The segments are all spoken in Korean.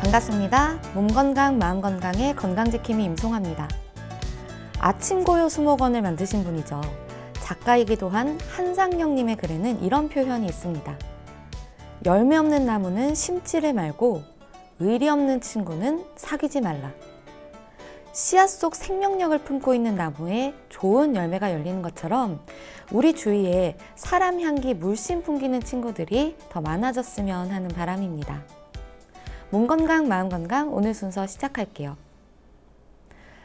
반갑습니다. 몸 건강, 마음 건강의 건강지킴이 임송아입니다. 아침고요 수목원을 만드신 분이죠. 작가이기도 한 한상영님의 글에는 이런 표현이 있습니다. 열매 없는 나무는 심지를 말고 의리 없는 친구는 사귀지 말라. 씨앗 속 생명력을 품고 있는 나무에 좋은 열매가 열리는 것처럼 우리 주위에 사람 향기 물씬 풍기는 친구들이 더 많아졌으면 하는 바람입니다. 몸 건강, 마음 건강 오늘 순서 시작할게요.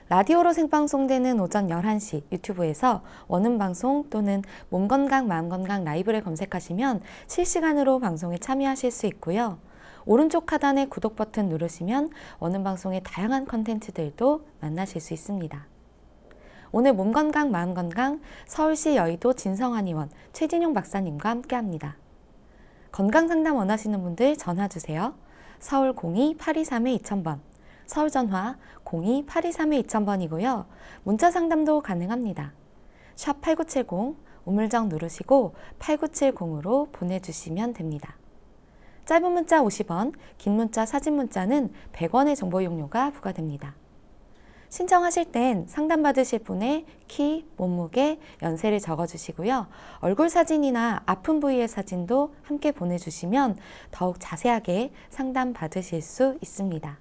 라디오로 생방송되는 오전 11시 유튜브에서 원음방송 또는 몸 건강, 마음 건강 라이브를 검색하시면 실시간으로 방송에 참여하실 수 있고요. 오른쪽 하단의 구독 버튼 누르시면 원음방송의 다양한 컨텐츠들도 만나실 수 있습니다. 오늘 몸 건강, 마음 건강 서울시 여의도 진성한의원 최진용 박사님과 함께합니다. 건강상담 원하시는 분들 전화주세요. 서울 02-823-2000번, 서울 전화 02-823-2000번이고요. 문자 상담도 가능합니다. 샵 8970 우물정 누르시고 8970으로 보내주시면 됩니다. 짧은 문자 50원, 긴 문자, 사진 문자는 100원의 정보 이용료가 부과됩니다. 신청하실 땐 상담받으실 분의 키, 몸무게, 연세를 적어주시고요. 얼굴 사진이나 아픈 부위의 사진도 함께 보내주시면 더욱 자세하게 상담받으실 수 있습니다.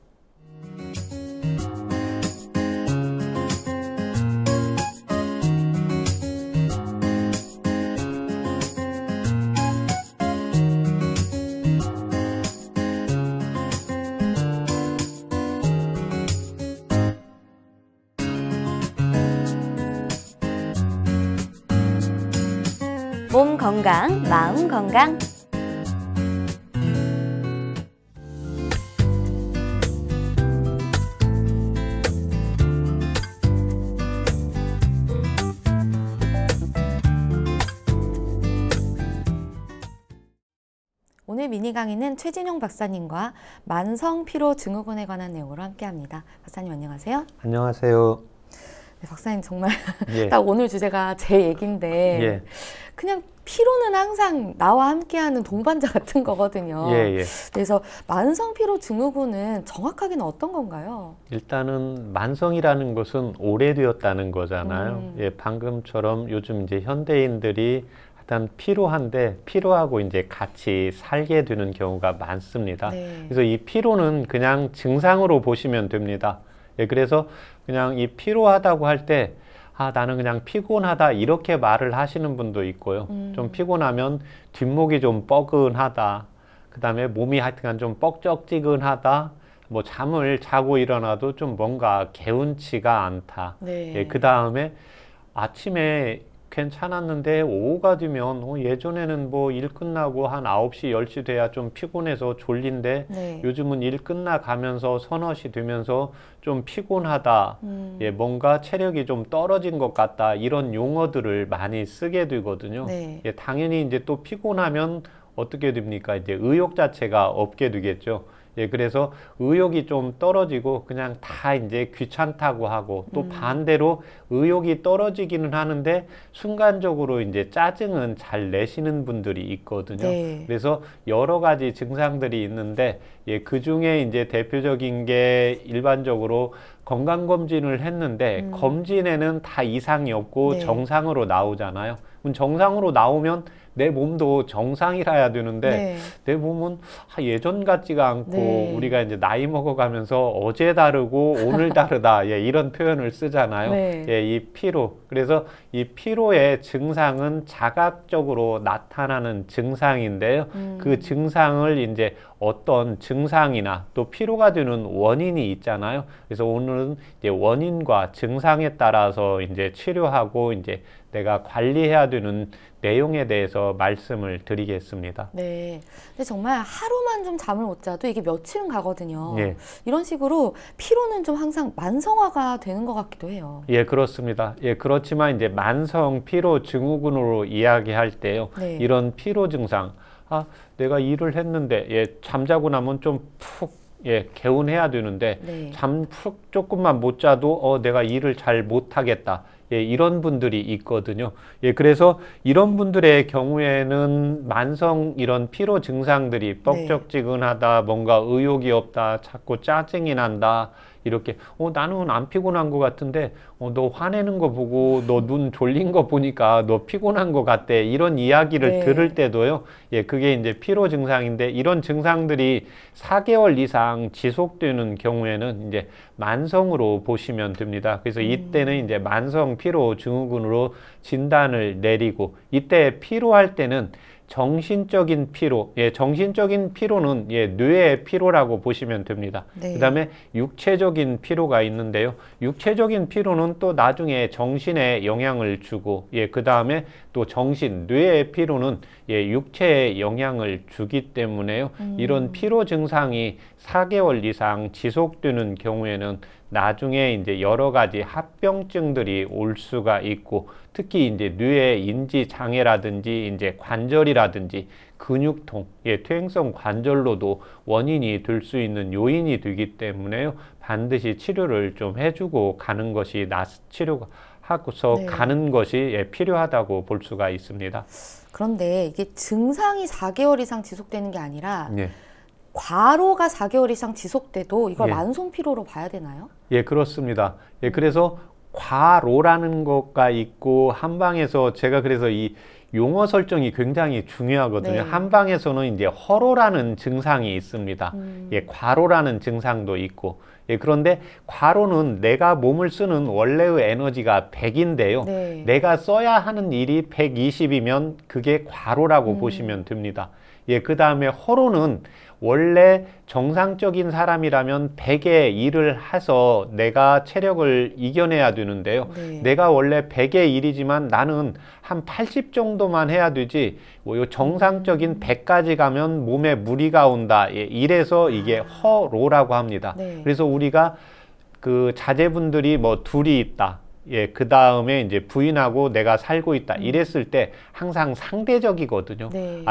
몸 건강, 마음 건강. 오늘 미니 강의는 최진용 박사님과 만성 피로 증후군에 관한 내용으로 함께합니다. 박사님 안녕하세요. 안녕하세요. 네, 박사님 정말 예. 딱 오늘 주제가 제 얘기인데 예. 그냥 피로는 항상 나와 함께하는 동반자 같은 거거든요. 예. 그래서 만성 피로 증후군은 정확하게는 어떤 건가요? 일단은 만성이라는 것은 오래되었다는 거잖아요. 예, 방금처럼 요즘 이제 현대인들이 일단 피로한데 피로하고 이제 같이 살게 되는 경우가 많습니다. 네. 그래서 이 피로는 그냥 증상으로 보시면 됩니다. 예, 그래서 그냥 이 피로하다고 할 때 나는 그냥 피곤하다 이렇게 말을 하시는 분도 있고요. 좀 피곤하면 뒷목이 좀 뻐근하다. 그 다음에 몸이 하여튼간 좀 뻑적지근하다. 뭐 잠을 자고 일어나도 좀 뭔가 개운치가 않다. 네. 예, 그 다음에 아침에 괜찮았는데 오후가 되면 예전에는 뭐 일 끝나고 한 9시, 10시 돼야 좀 피곤해서 졸린데 네. 요즘은 일 끝나가면서 서너 시 되면서 좀 피곤하다. 예, 뭔가 체력이 좀 떨어진 것 같다. 이런 용어들을 많이 쓰게 되거든요. 네. 예, 당연히 이제 또 피곤하면 어떻게 됩니까? 이제 의욕 자체가 없게 되겠죠. 예, 그래서 의욕이 좀 떨어지고 그냥 다 이제 귀찮다고 하고 또 반대로 의욕이 떨어지기는 하는데 순간적으로 이제 짜증은 잘 내시는 분들이 있거든요. 네. 그래서 여러 가지 증상들이 있는데 예, 그 중에 이제 대표적인 게 일반적으로 건강검진을 했는데 검진에는 다 이상이 없고 네. 정상으로 나오잖아요. 그럼 정상으로 나오면 내 몸도 정상이라야 되는데 네. 내 몸은 예전 같지가 않고 네. 우리가 이제 나이 먹어가면서 어제 다르고 오늘 다르다 예, 이런 표현을 쓰잖아요. 네. 예, 이 피로. 그래서 이 피로의 증상은 자각적으로 나타나는 증상인데요. 그 증상을 이제 어떤 증상이나 또 피로가 되는 원인이 있잖아요. 그래서 오늘은 이제 원인과 증상에 따라서 이제 치료하고 이제 내가 관리해야 되는 내용에 대해서 말씀을 드리겠습니다. 네. 근데 정말 하루만 좀 잠을 못 자도 이게 며칠은 가거든요. 예. 이런 식으로 피로는 좀 항상 만성화가 되는 것 같기도 해요. 예, 그렇습니다. 예, 그렇지만 이제 만성 피로 증후군으로 이야기할 때요. 네. 이런 피로 증상. 내가 일을 했는데 예, 잠자고 나면 좀 푹 예, 개운해야 되는데 네. 잠 푹 조금만 못 자도 내가 일을 잘 못 하겠다. 예, 이런 분들이 있거든요. 예, 그래서 이런 분들의 경우에는 만성 이런 피로 증상들이 뻑적지근하다, 뭔가 의욕이 없다, 자꾸 짜증이 난다, 이렇게 나는 안 피곤한 것 같은데 너 화내는 거 보고 너 눈 졸린 거 보니까 너 피곤한 것 같대, 이런 이야기를 네. 들을 때도요, 예, 그게 이제 피로 증상인데 이런 증상들이 4개월 이상 지속되는 경우에는 이제 만성으로 보시면 됩니다. 그래서 이때는 이제 만성 피로 증후군으로 진단을 내리고, 이때 피로할 때는 정신적인 피로, 예, 정신적인 피로는 예, 뇌의 피로라고 보시면 됩니다. 네. 그 다음에 육체적인 피로가 있는데요. 육체적인 피로는 또 나중에 정신에 영향을 주고, 예, 그 다음에 또 정신, 뇌의 피로는 예, 육체에 영향을 주기 때문에요. 이런 피로 증상이 4개월 이상 지속되는 경우에는 나중에 이제 여러 가지 합병증들이 올 수가 있고, 특히 이제 뇌의 인지 장애라든지 이제 관절이라든지 근육통, 예, 퇴행성 관절로도 원인이 될 수 있는 요인이 되기 때문에요. 반드시 치료를 좀 해주고 가는 것이 치료가 하고서 네. 가는 것이 예, 필요하다고 볼 수가 있습니다. 그런데 이게 증상이 4개월 이상 지속되는 게 아니라 예. 과로가 4개월 이상 지속돼도 이걸 예. 만성 피로로 봐야 되나요? 예, 그렇습니다. 예, 그래서 과로라는 것가 있고, 한방에서 제가 그래서 이 용어 설정이 굉장히 중요하거든요. 네. 한방에서는 이제 허로라는 증상이 있습니다. 예, 과로라는 증상도 있고. 예, 그런데 과로는 내가 몸을 쓰는 원래의 에너지가 100인데요. 네. 내가 써야 하는 일이 120이면 그게 과로라고 보시면 됩니다. 예, 그 다음에 허로는 원래 정상적인 사람이라면 100의 일을 해서 내가 체력을 이겨내야 되는데요. 네. 내가 원래 100의 일이지만 나는 한 80 정도만 해야 되지, 요 정상적인 100까지 가면 몸에 무리가 온다. 예, 이래서 이게 허로라고 합니다. 네. 그래서 우리가 그 자제분들이 뭐 둘이 있다, 예, 그 다음에 이제 부인하고 내가 살고 있다, 이랬을 때 항상 상대적이거든요. 네.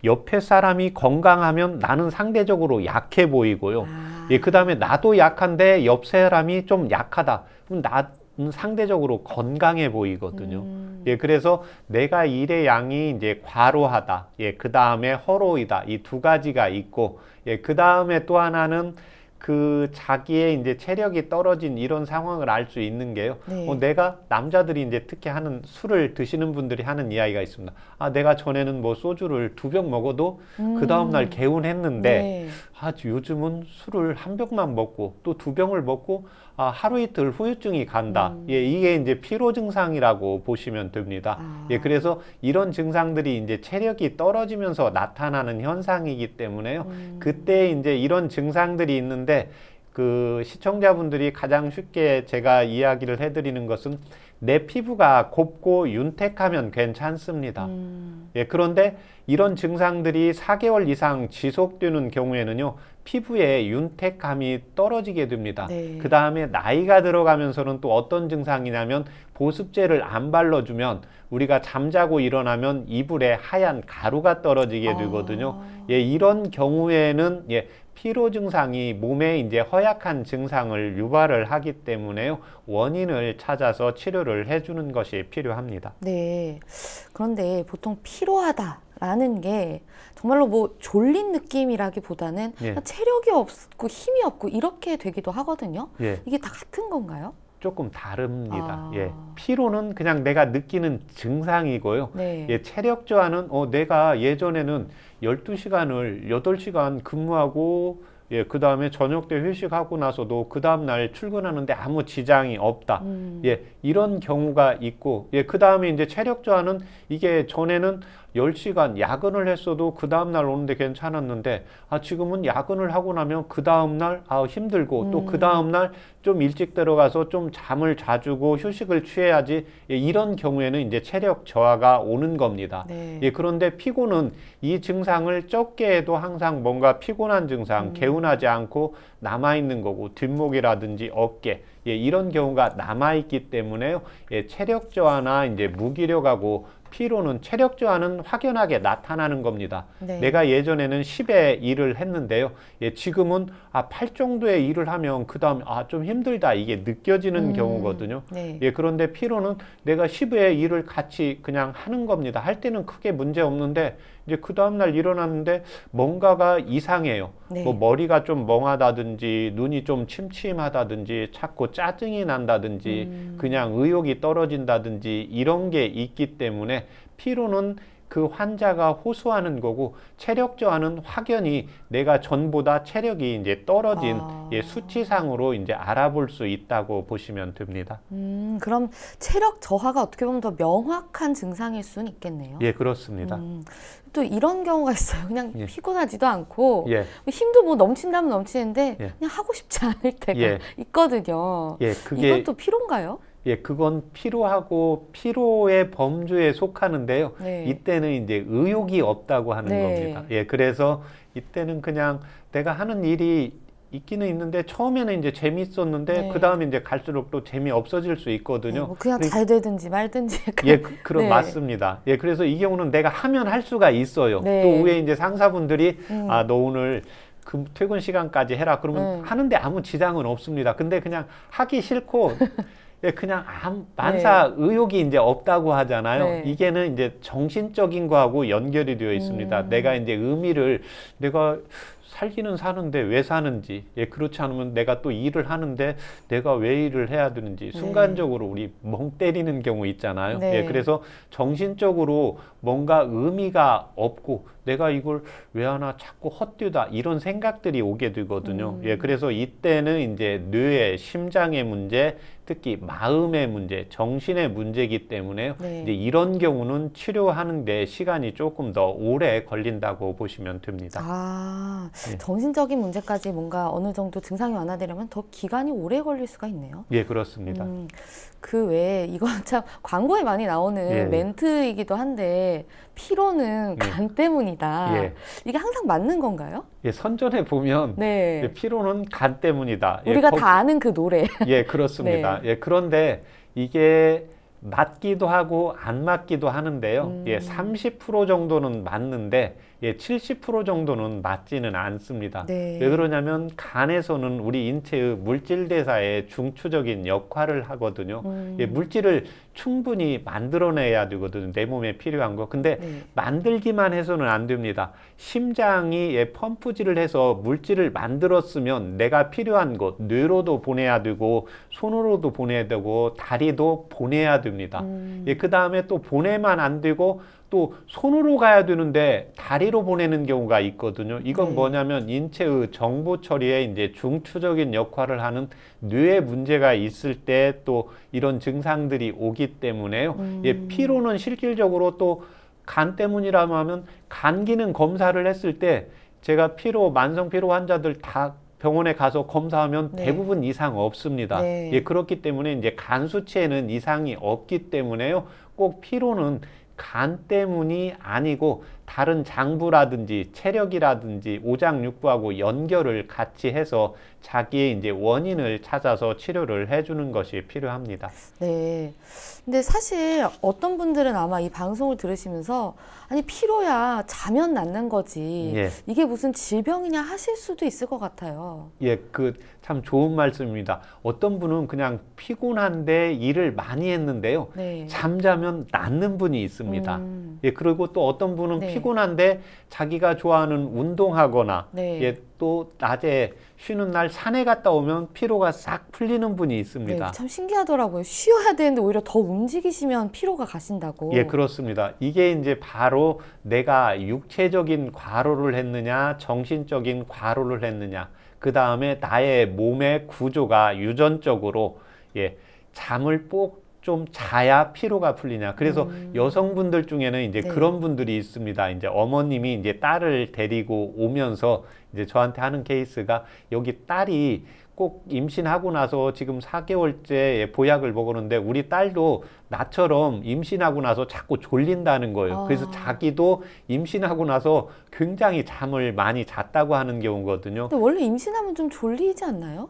옆에 사람이 건강하면 나는 상대적으로 약해 보이고요. 예, 그 다음에 나도 약한데 옆 사람이 좀 약하다, 그럼 나는 상대적으로 건강해 보이거든요. 예, 그래서 내가 일의 양이 이제 과로하다, 예, 그 다음에 허로이다, 이 두 가지가 있고, 예, 그 다음에 또 하나는 그 자기의 이제 체력이 떨어진 이런 상황을 알 수 있는 게요. 네. 내가 남자들이 이제 특히 하는, 술을 드시는 분들이 하는 이야기가 있습니다. 내가 전에는 뭐 소주를 2병 먹어도 그 다음날 개운했는데 네. 요즘은 술을 1병만 먹고 또 2병을 먹고 하루 이틀 후유증이 간다. 예, 이게 이제 피로 증상이라고 보시면 됩니다. 예, 그래서 이런 증상들이 이제 체력이 떨어지면서 나타나는 현상이기 때문에요. 그때 이제 이런 증상들이 있는데, 그 시청자분들이 가장 쉽게 제가 이야기를 해드리는 것은 내 피부가 곱고 윤택하면 괜찮습니다. 예, 그런데 이런 증상들이 4개월 이상 지속되는 경우에는요, 피부의 윤택감이 떨어지게 됩니다. 네. 그 다음에 나이가 들어가면서는 또 어떤 증상이냐면, 보습제를 안 발라주면 우리가 잠자고 일어나면 이불에 하얀 가루가 떨어지게 되거든요. 예, 이런 경우에는 예, 피로 증상이 몸에 이제 허약한 증상을 유발을 하기 때문에요, 원인을 찾아서 치료를 해주는 것이 필요합니다. 네. 그런데 보통 피로하다라는 게 정말로 뭐 졸린 느낌이라기보다는 예. 체력이 없고 힘이 없고 이렇게 되기도 하거든요. 예. 이게 다 같은 건가요? 조금 다릅니다. 아. 예, 피로는 그냥 내가 느끼는 증상이고요. 네. 예, 체력 저하는 내가 예전에는 12시간을 8시간 근무하고, 예, 그 다음에 저녁 때 회식하고 나서도 그 다음날 출근하는데 아무 지장이 없다. 예, 이런 경우가 있고, 예, 그 다음에 이제 체력 저하는 이게 전에는 10시간 야근을 했어도 그 다음날 오는데 괜찮았는데, 지금은 야근을 하고 나면 그 다음날 힘들고, 또 그 다음날 좀 일찍 들어가서 좀 잠을 자주고 휴식을 취해야지. 예, 이런 경우에는 이제 체력 저하가 오는 겁니다. 네. 예, 그런데 피곤은 이 증상을 적게 해도 항상 뭔가 피곤한 증상, 개운하지 않고 남아있는 거고, 뒷목이라든지 어깨, 예, 이런 경우가 남아있기 때문에요. 예, 체력 저하나 이제 무기력하고 피로는 체력 저하는 확연하게 나타나는 겁니다. 네. 내가 예전에는 10의 일을 했는데요. 예, 지금은 8 정도의 일을 하면 그 다음 좀 힘들다 이게 느껴지는 경우거든요. 네. 예, 그런데 피로는 내가 10의 일을 같이 그냥 하는 겁니다. 할 때는 크게 문제 없는데 이제 그 다음날 일어났는데 뭔가가 이상해요. 네. 뭐 머리가 좀 멍하다든지 눈이 좀 침침하다든지 자꾸 짜증이 난다든지 그냥 의욕이 떨어진다든지 이런 게 있기 때문에 피로는 그 환자가 호소하는 거고 체력 저하는 확연히 내가 전보다 체력이 이제 떨어진 예, 수치상으로 이제 알아볼 수 있다고 보시면 됩니다. 그럼 체력 저하가 어떻게 보면 더 명확한 증상일 수는 있겠네요. 예, 그렇습니다. 또 이런 경우가 있어요. 그냥 예. 피곤하지도 않고 예. 힘도 뭐 넘친다면 넘치는데 예. 그냥 하고 싶지 않을 때가 예. 있거든요. 예, 그게 이건 또 피로인가요? 예, 그건 피로하고 피로의 범주에 속하는데요. 네. 이때는 이제 의욕이 없다고 하는 네. 겁니다. 예, 그래서 이때는 그냥 내가 하는 일이 있기는 있는데 처음에는 이제 재미있었는데 네. 그 다음에 이제 갈수록 또 재미 없어질 수 있거든요. 뭐 그냥 잘 되든지 말든지. 예, 그럼 네. 맞습니다. 예, 그래서 이 경우는 내가 하면 할 수가 있어요. 네. 또 위에 이제 상사분들이 너 오늘 그 퇴근 시간까지 해라. 그러면 하는데 아무 지장은 없습니다. 근데 그냥 하기 싫고 예, 그냥 만사 의욕이 이제 없다고 하잖아요. 네. 이게는 이제 정신적인 거하고 연결이 되어 있습니다. 내가 이제 의미를 내가 살기는 사는데 왜 사는지, 예, 그렇지 않으면 내가 또 일을 하는데 내가 왜 일을 해야 되는지 순간적으로 우리 멍 때리는 경우 있잖아요. 네. 예, 그래서 정신적으로 뭔가 의미가 없고 내가 이걸 왜 하나 자꾸 헛되다 이런 생각들이 오게 되거든요. 예, 그래서 이때는 이제 뇌의 심장의 문제, 특히 마음의 문제, 정신의 문제이기 때문에 네. 이제 이런 경우는 치료하는데 시간이 조금 더 오래 걸린다고 보시면 됩니다. 예. 정신적인 문제까지 뭔가 어느 정도 증상이 완화되려면 더 기간이 오래 걸릴 수가 있네요. 예, 그렇습니다. 그 외에 이건 참 광고에 많이 나오는 예. 멘트이기도 한데 피로는 간 때문이다. 예. 이게 항상 맞는 건가요? 예, 선전에 보면 네. 예, 피로는 간 때문이다. 우리가 예, 다 아는 그 노래. 예, 그렇습니다. 예, 그런데 이게 맞기도 하고 안 맞기도 하는데요. 예, 30% 정도는 맞는데 예, 70% 정도는 맞지는 않습니다. 네. 왜 그러냐면 간에서는 우리 인체의 물질 대사에 중추적인 역할을 하거든요. 예, 물질을 충분히 만들어내야 되거든요. 내 몸에 필요한 거. 근데 만들기만 해서는 안 됩니다. 심장이 예, 펌프질을 해서 물질을 만들었으면 내가 필요한 것 뇌로도 보내야 되고 손으로도 보내야 되고 다리도 보내야 됩니다. 예, 그 다음에 또 보내만 안 되고 또 손으로 가야 되는데 다리로 보내는 경우가 있거든요. 이건 뭐냐면 인체의 정보 처리에 이제 중추적인 역할을 하는 뇌에 문제가 있을 때 또 이런 증상들이 오기 때문에요. 예, 피로는 실질적으로 또 간 때문이라고 하면 간 기능 검사를 했을 때 제가 만성 피로 환자들 다 병원에 가서 검사하면 대부분 이상 없습니다. 네. 예, 그렇기 때문에 이제 간 수치에는 이상이 없기 때문에요. 꼭 피로는 간 때문이 아니고 다른 장부라든지 체력이라든지 오장육부하고 연결을 같이 해서 자기의 이제 원인을 찾아서 치료를 해주는 것이 필요합니다. 네. 근데 사실 어떤 분들은 아마 이 방송을 들으시면서 아니 피로야 자면 낫는 거지 예. 이게 무슨 질병이냐 하실 수도 있을 것 같아요. 예, 그 참 좋은 말씀입니다. 어떤 분은 그냥 피곤한데 일을 많이 했는데요. 네. 잠자면 낫는 분이 있습니다. 예, 그리고 또 어떤 분은 피곤한데 자기가 좋아하는 운동하거나 예, 또 낮에 쉬는 날 산에 갔다 오면 피로가 싹 풀리는 분이 있습니다. 네, 참 신기하더라고요. 쉬어야 되는데 오히려 더 움직이시면 피로가 가신다고. 예, 그렇습니다. 이게 이제 바로 내가 육체적인 과로를 했느냐, 정신적인 과로를 했느냐, 그 다음에 나의 몸의 구조가 유전적으로 예, 잠을 꼭 좀 자야 피로가 풀리냐. 그래서 여성분들 중에는 이제 그런 분들이 있습니다. 이제 어머님이 이제 딸을 데리고 오면서 이제 저한테 하는 케이스가 여기 딸이 꼭 임신하고 나서 지금 4개월째 보약을 먹었는데 우리 딸도 나처럼 임신하고 나서 자꾸 졸린다는 거예요. 그래서 자기도 임신하고 나서 굉장히 잠을 많이 잤다고 하는 경우거든요. 근데 원래 임신하면 좀 졸리지 않나요?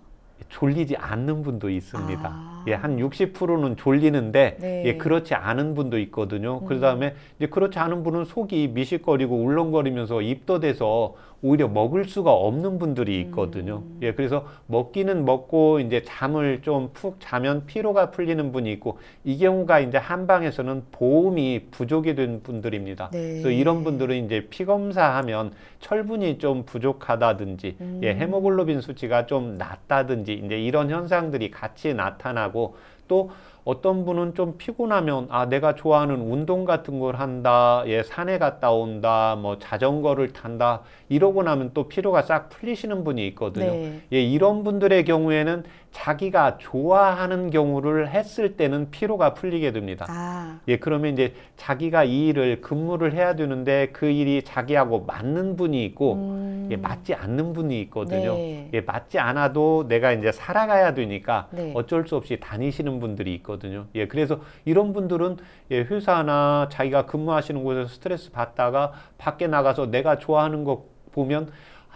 졸리지 않는 분도 있습니다. 예, 한 60%는 졸리는데 네. 예, 그렇지 않은 분도 있거든요. 그 다음에 이제 그렇지 않은 분은 속이 미식거리고 울렁거리면서 입덧해서 오히려 먹을 수가 없는 분들이 있거든요. 예, 그래서 먹기는 먹고 이제 잠을 좀 푹 자면 피로가 풀리는 분이 있고, 이 경우가 이제 한방에서는 보험이 부족이 된 분들입니다. 네. 그래서 이런 분들은 이제 피 검사하면 철분이 좀 부족하다든지, 예, 헤모글로빈 수치가 좀 낮다든지 이제 이런 현상들이 같이 나타나고, 또 어떤 분은 좀 피곤하면 내가 좋아하는 운동 같은 걸 한다, 예, 산에 갔다 온다, 뭐 자전거를 탄다 이러고 나면 또 피로가 싹 풀리시는 분이 있거든요. 네. 예, 이런 분들의 경우에는 자기가 좋아하는 경우를 했을 때는 피로가 풀리게 됩니다. 예, 그러면 이제 자기가 이 일을 근무를 해야 되는데 그 일이 자기하고 맞는 분이 있고, 예, 맞지 않는 분이 있거든요. 네. 예, 맞지 않아도 내가 이제 살아가야 되니까 네. 어쩔 수 없이 다니시는 분들이 있거든요. 예, 그래서 이런 분들은 예, 회사나 자기가 근무하시는 곳에서 스트레스 받다가 밖에 나가서 내가 좋아하는 거 보면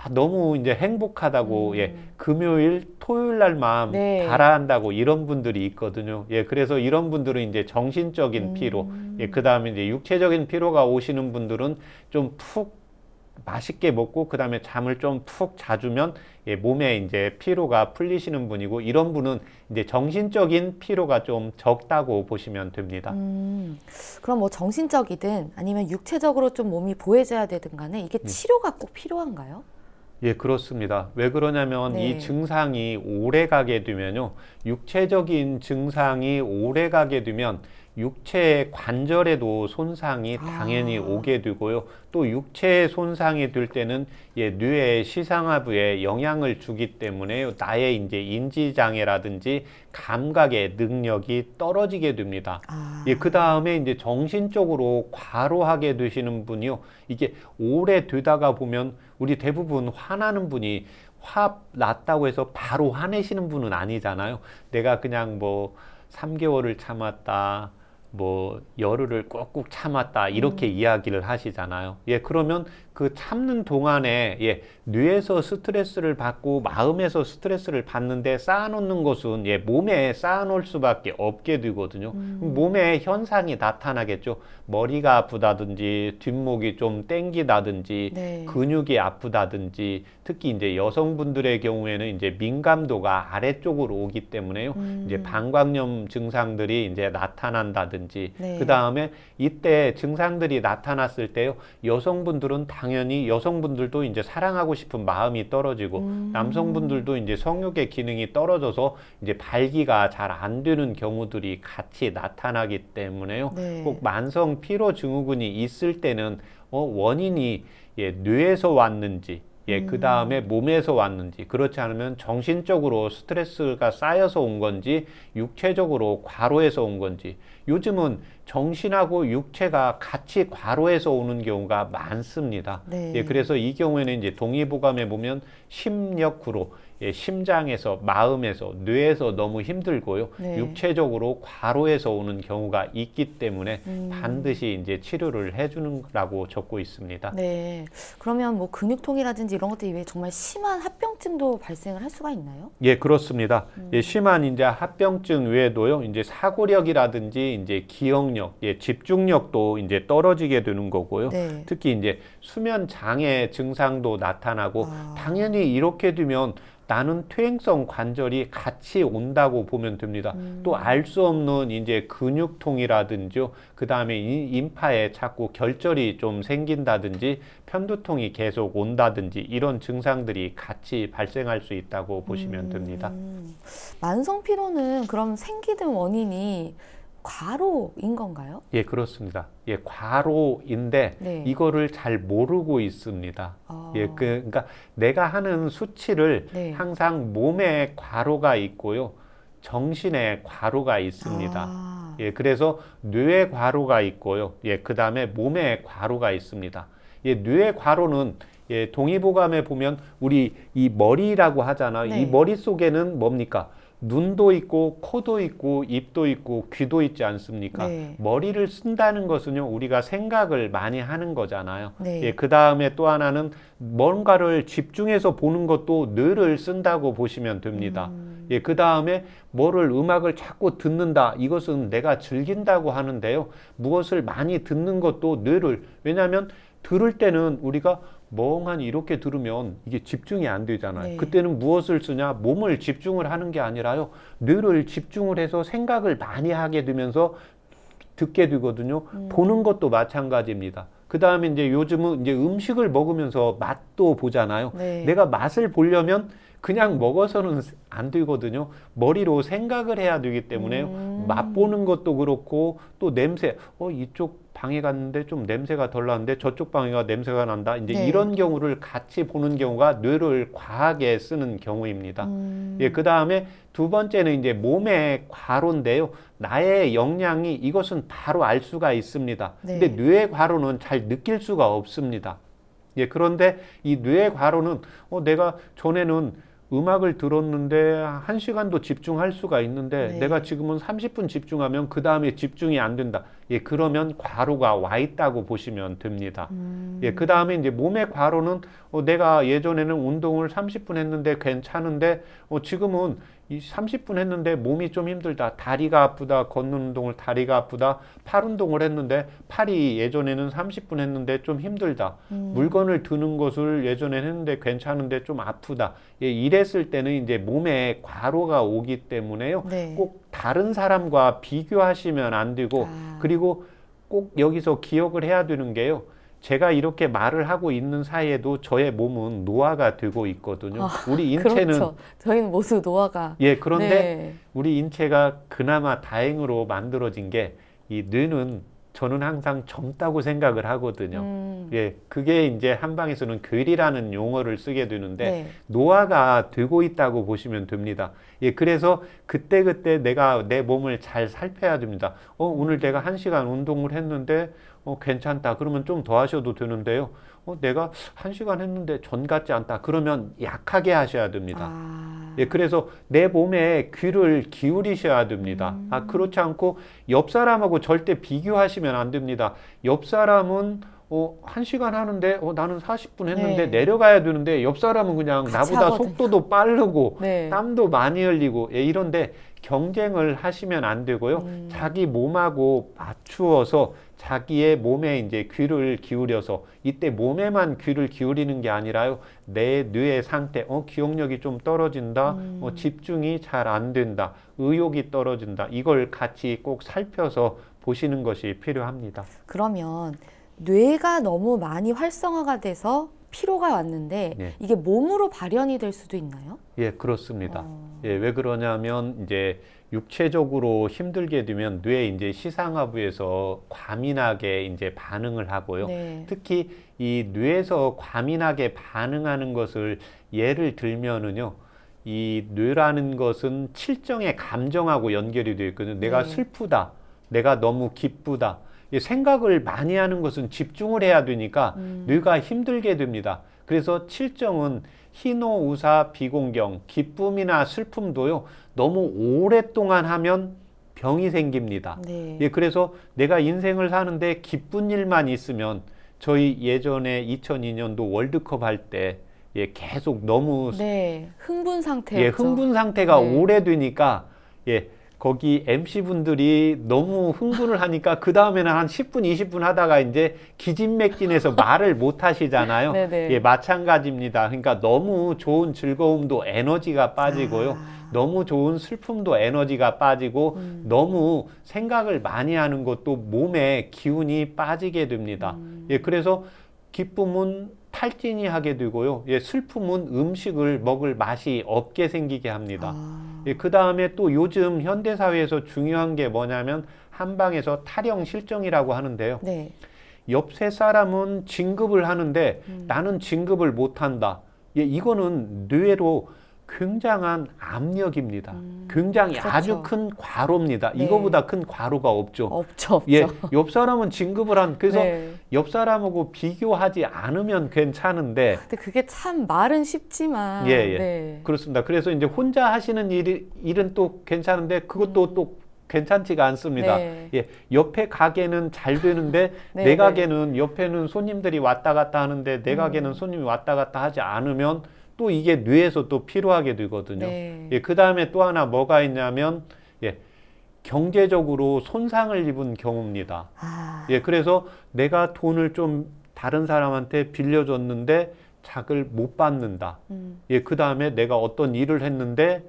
너무 이제 행복하다고, 예, 금요일, 토요일 날만 네. 달아한다고 이런 분들이 있거든요. 예, 그래서 이런 분들은 이제 정신적인 피로, 예, 그 다음에 이제 육체적인 피로가 오시는 분들은 좀 푹 맛있게 먹고 그 다음에 잠을 좀 푹 자주면 예, 몸에 이제 피로가 풀리시는 분이고, 이런 분은 이제 정신적인 피로가 좀 적다고 보시면 됩니다. 그럼 뭐 정신적이든 아니면 육체적으로 좀 몸이 보해져야 되든 간에 이게 치료가 꼭 필요한가요? 예, 그렇습니다. 왜 그러냐면 네. 이 증상이 오래 가게 되면요, 육체적인 증상이 오래 가게 되면 육체의 관절에도 손상이 당연히 오게 되고요. 또 육체의 손상이 될 때는 예, 뇌의 시상하부에 영향을 주기 때문에 나의 이제 인지장애라든지 감각의 능력이 떨어지게 됩니다. 예, 그 다음에 이제 정신적으로 과로하게 되시는 분이요, 이게 오래 되다가 보면 우리 대부분 화나는 분이 화 났다고 해서 바로 화내시는 분은 아니잖아요. 내가 그냥 뭐 3개월을 참았다, 뭐 열흘을 꾹꾹 참았다 이렇게 이야기를 하시잖아요. 예, 그러면 그 참는 동안에 예, 뇌에서 스트레스를 받고 마음에서 스트레스를 받는데 쌓아놓는 것은 예, 몸에 쌓아놓을 수밖에 없게 되거든요. 몸에 현상이 나타나겠죠. 머리가 아프다든지 뒷목이 좀 땡기다든지 네. 근육이 아프다든지, 특히 이제 여성분들의 경우에는 이제 민감도가 아래쪽으로 오기 때문에요. 이제 방광염 증상들이 이제 나타난다든지, 네. 그 다음에 이때 증상들이 나타났을 때요, 여성분들은 당연히 여성분들도 이제 사랑하고 싶은 마음이 떨어지고, 남성분들도 이제 성욕의 기능이 떨어져서 이제 발기가 잘 안 되는 경우들이 같이 나타나기 때문에요. 네. 꼭 만성 피로 증후군이 있을 때는 원인이 예, 뇌에서 왔는지, 예, 그 다음에 몸에서 왔는지, 그렇지 않으면 정신적으로 스트레스가 쌓여서 온 건지, 육체적으로 과로해서 온 건지, 요즘은 정신하고 육체가 같이 과로해서 오는 경우가 많습니다. 네. 예, 그래서 이 경우에는 이제 동의보감에 보면 심력구로, 예, 심장에서, 마음에서, 뇌에서 너무 힘들고요. 네. 육체적으로 과로해서 오는 경우가 있기 때문에 반드시 이제 치료를 해주는라고 적고 있습니다. 네. 그러면 뭐 근육통이라든지 이런 것들 이외에 정말 심한 합병증도 발생을 할 수가 있나요? 예, 그렇습니다. 예, 심한 이제 합병증 외에도요, 이제 사고력이라든지 이제 기억력, 예, 집중력도 이제 떨어지게 되는 거고요. 네. 특히 이제 수면 장애 증상도 나타나고, 당연히 이렇게 되면 나는 퇴행성 관절이 같이 온다고 보면 됩니다. 또 알 수 없는 이제 근육통이라든지, 그 다음에 인파에 자꾸 결절이 좀 생긴다든지, 편두통이 계속 온다든지, 이런 증상들이 같이 발생할 수 있다고 보시면 됩니다. 만성 피로는 그럼 생기는 원인이 과로인 건가요? 예, 그렇습니다. 예, 과로인데 네. 이거를 잘 모르고 있습니다. 예, 그러니까 내가 하는 수치를 네. 항상 몸에 과로가 있고요, 정신에 과로가 있습니다. 예, 그래서 뇌에 과로가 있고요, 예, 그 다음에 몸에 과로가 있습니다. 예, 뇌의 과로는 예, 동의보감에 보면 우리 이 머리라고 하잖아요. 네. 이 머리 속에는 뭡니까? 눈도 있고 코도 있고 입도 있고 귀도 있지 않습니까? 네. 머리를 쓴다는 것은요, 우리가 생각을 많이 하는 거잖아요. 네. 예, 그 다음에 또 하나는 뭔가를 집중해서 보는 것도 뇌를 쓴다고 보시면 됩니다. 예, 그 다음에 뭐를 음악을 자꾸 듣는다. 이것은 내가 즐긴다고 하는데요. 무엇을 많이 듣는 것도 뇌를, 왜냐하면 들을 때는 우리가 멍하니 이렇게 들으면 이게 집중이 안 되잖아요. 네. 그때는 무엇을 쓰냐? 몸을 집중을 하는 게 아니라요. 뇌를 집중을 해서 생각을 많이 하게 되면서 듣게 되거든요. 보는 것도 마찬가지입니다. 그 다음에 이제 요즘은 이제 음식을 먹으면서 맛도 보잖아요. 네. 내가 맛을 보려면 그냥 먹어서는 안 되거든요. 머리로 생각을 해야 되기 때문에 맛보는 것도 그렇고 또 냄새, 이쪽 방에 갔는데 좀 냄새가 덜 나는데 저쪽 방에가 냄새가 난다. 이제 네. 이런 경우를 같이 보는 경우가 뇌를 과하게 쓰는 경우입니다. 예, 그 다음에 두 번째는 이제 몸의 과로인데요. 나의 역량이 이것은 바로 알 수가 있습니다. 네. 근데 뇌의 과로는 잘 느낄 수가 없습니다. 예, 그런데 이 뇌의 과로는 내가 전에는 음악을 들었는데 1시간도 집중할 수가 있는데 네. 내가 지금은 30분 집중하면 그 다음에 집중이 안 된다. 예, 그러면 과로가 와 있다고 보시면 됩니다. 예, 그 다음에 이제 몸의 과로는 내가 예전에는 운동을 30분 했는데 괜찮은데 지금은 이 30분 했는데 몸이 좀 힘들다. 다리가 아프다. 걷는 운동을 다리가 아프다. 팔 운동을 했는데 팔이 예전에는 30분 했는데 좀 힘들다. 물건을 드는 것을 예전에는 했는데 괜찮은데 좀 아프다. 예, 이랬을 때는 이제 몸에 과로가 오기 때문에요. 네. 꼭 다른 사람과 비교하시면 안 되고 그리고 꼭 여기서 기억을 해야 되는 게요. 제가 이렇게 말을 하고 있는 사이에도 저의 몸은 노화가 되고 있거든요. 우리 인체는 그렇죠. 저희는 모두 노화가. 예, 그런데 네. 우리 인체가 그나마 다행으로 만들어진 게 이 뇌는 저는 항상 젊다고 생각을 하거든요. 예, 그게 이제 한방에서는 괴리라는 용어를 쓰게 되는데 네. 노화가 되고 있다고 보시면 됩니다. 예, 그래서 그때그때 내가 내 몸을 잘 살펴야 됩니다. 오늘 내가 1시간 운동을 했는데 괜찮다. 그러면 좀 더 하셔도 되는데요. 내가 1시간 했는데 전 같지 않다. 그러면 약하게 하셔야 됩니다. 예, 그래서 내 몸에 귀를 기울이셔야 됩니다. 그렇지 않고 옆 사람하고 절대 비교하시면 안 됩니다. 옆 사람은 1시간 하는데 나는 40분 했는데 네. 내려가야 되는데 옆 사람은 그냥 같이 나보다 하거든요. 속도도 빠르고 네. 땀도 많이 흘리고 예, 이런데 경쟁을 하시면 안 되고요. 자기 몸하고 맞추어서 자기의 몸에 이제 귀를 기울여서 이때 몸에만 귀를 기울이는 게 아니라요. 내 뇌의 상태, 기억력이 좀 떨어진다, 집중이 잘 안 된다, 의욕이 떨어진다. 이걸 같이 꼭 살펴서 보시는 것이 필요합니다. 그러면 뇌가 너무 많이 활성화가 돼서 피로가 왔는데 네. 이게 몸으로 발현이 될 수도 있나요? 예, 그렇습니다. 예, 왜 그러냐면 이제 육체적으로 힘들게 되면 뇌 이제 시상하부에서 과민하게 이제 반응을 하고요. 네. 특히 이 뇌에서 과민하게 반응하는 것을 예를 들면은요. 이 뇌라는 것은 칠정의 감정하고 연결이 되어 있거든요. 내가 네. 슬프다. 내가 너무 기쁘다. 이 생각을 많이 하는 것은 집중을 해야 되니까 뇌가 힘들게 됩니다. 그래서 칠정은 희노, 우사, 비공경, 기쁨이나 슬픔도요, 너무 오랫동안 하면 병이 생깁니다. 네. 예, 그래서 내가 인생을 사는데 기쁜 일만 있으면 저희 예전에 2002년도 월드컵 할 때 예, 계속 너무 네. 흥분 상태였죠. 예, 흥분 상태가 네. 오래되니까 예, 거기 MC분들이 너무 흥분을 하니까 그 다음에는 한 10분, 20분 하다가 이제 기진맥진해서 말을 못 하시잖아요. 네네. 예, 마찬가지입니다. 그러니까 너무 좋은 즐거움도 에너지가 빠지고요. 너무 좋은 슬픔도 에너지가 빠지고 너무 생각을 많이 하는 것도 몸에 기운이 빠지게 됩니다. 예, 그래서 기쁨은 탈진이 하게 되고요. 예, 슬픔은 음식을 먹을 맛이 없게 생기게 합니다. 예, 그 다음에 또 요즘 현대사회에서 중요한 게 뭐냐면 한방에서 탈영 실정이라고 하는데요. 네. 옆세 사람은 진급을 하는데 나는 진급을 못한다. 예, 이거는 뇌로 굉장한 압력입니다. 굉장히 그렇죠. 아주 큰 과로입니다. 네. 이거보다 큰 과로가 없죠. 없죠. 예, 옆 사람은 진급을 그래서 네. 옆 사람하고 비교하지 않으면 괜찮은데 근데 그게 참 말은 쉽지만. 예, 예. 네. 그렇습니다. 그래서 이제 혼자 하시는 일은 또 괜찮은데 그것도 또 괜찮지가 않습니다. 네. 예, 옆에 가게는 잘 되는데 네, 내 네. 가게는 옆에는 손님들이 왔다 갔다 하는데 내 가게는 손님이 왔다 갔다 하지 않으면 또 이게 뇌에서 또 피로하게 되거든요. 네. 예, 그 다음에 또 하나 뭐가 있냐면 예, 경제적으로 손상을 입은 경우입니다. 아, 예, 그래서 내가 돈을 좀 다른 사람한테 빌려줬는데 작을 못 받는다. 예, 그 다음에 내가 어떤 일을 했는데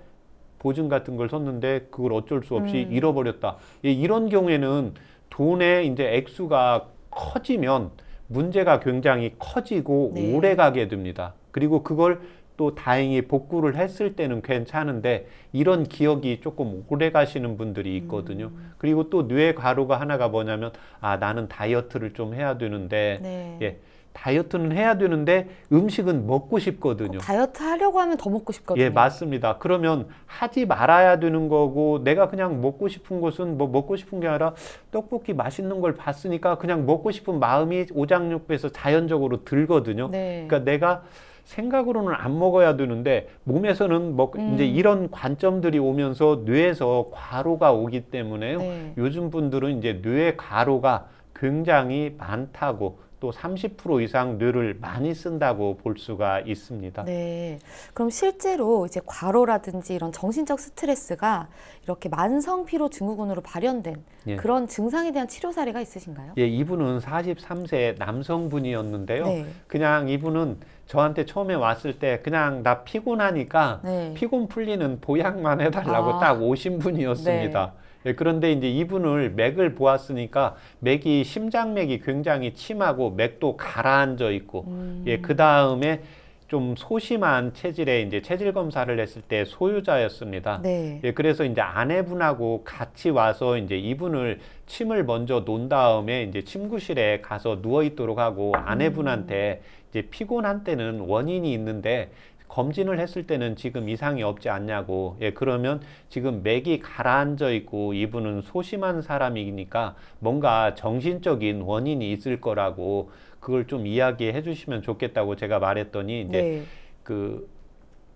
보증 같은 걸 섰는데 그걸 어쩔 수 없이 잃어버렸다. 예, 이런 경우에는 돈의 이제 액수가 커지면 문제가 굉장히 커지고 네. 오래 가게 됩니다. 그리고 그걸 또 다행히 복구를 했을 때는 괜찮은데 이런 기억이 조금 오래 가시는 분들이 있거든요. 그리고 또 뇌 과로가 하나가 뭐냐면 아, 나는 다이어트를 좀 해야 되는데 네. 예, 다이어트는 해야 되는데 음식은 먹고 싶거든요. 다이어트 하려고 하면 더 먹고 싶거든요. 예, 맞습니다. 그러면 하지 말아야 되는 거고 내가 그냥 먹고 싶은 것은 뭐 먹고 싶은 게 아니라 떡볶이 맛있는 걸 봤으니까 그냥 먹고 싶은 마음이 오장육부에서 자연적으로 들거든요. 네. 그러니까 내가 생각으로는 안 먹어야 되는데 몸에서는 이제 이런 관점들이 오면서 뇌에서 과로가 오기 때문에요. 네. 요즘 분들은 이제 뇌 과로가 굉장히 많다고 또 30% 이상 뇌를 많이 쓴다고 볼 수가 있습니다. 네. 그럼 실제로 이제 과로라든지 이런 정신적 스트레스가 이렇게 만성 피로 증후군으로 발현된 예. 그런 증상에 대한 치료 사례가 있으신가요? 예, 이분은 43세 남성분이었는데요. 네. 그냥 이분은 저한테 처음에 왔을 때 그냥 나 피곤하니까 네. 피곤 풀리는 보약만 해달라고 아. 딱 오신 분이었습니다. 예, 그런데 이제 이분을 맥을 보았으니까 맥이 심장맥이 굉장히 심하고 맥도 가라앉아 있고 예, 그 다음에 좀 소심한 체질에 이제 체질 검사를 했을 때 소유자였습니다. 네. 예, 그래서 이제 아내분하고 같이 와서 이제 이분을 침을 먼저 놓은 다음에 이제 침구실에 가서 누워 있도록 하고 아내분한테 이제 피곤한 때는 원인이 있는데 검진을 했을 때는 지금 이상이 없지 않냐고. 예, 그러면 지금 맥이 가라앉아 있고 이분은 소심한 사람이니까 뭔가 정신적인 원인이 있을 거라고 그걸 좀 이야기해 주시면 좋겠다고 제가 말했더니 이제 네. 그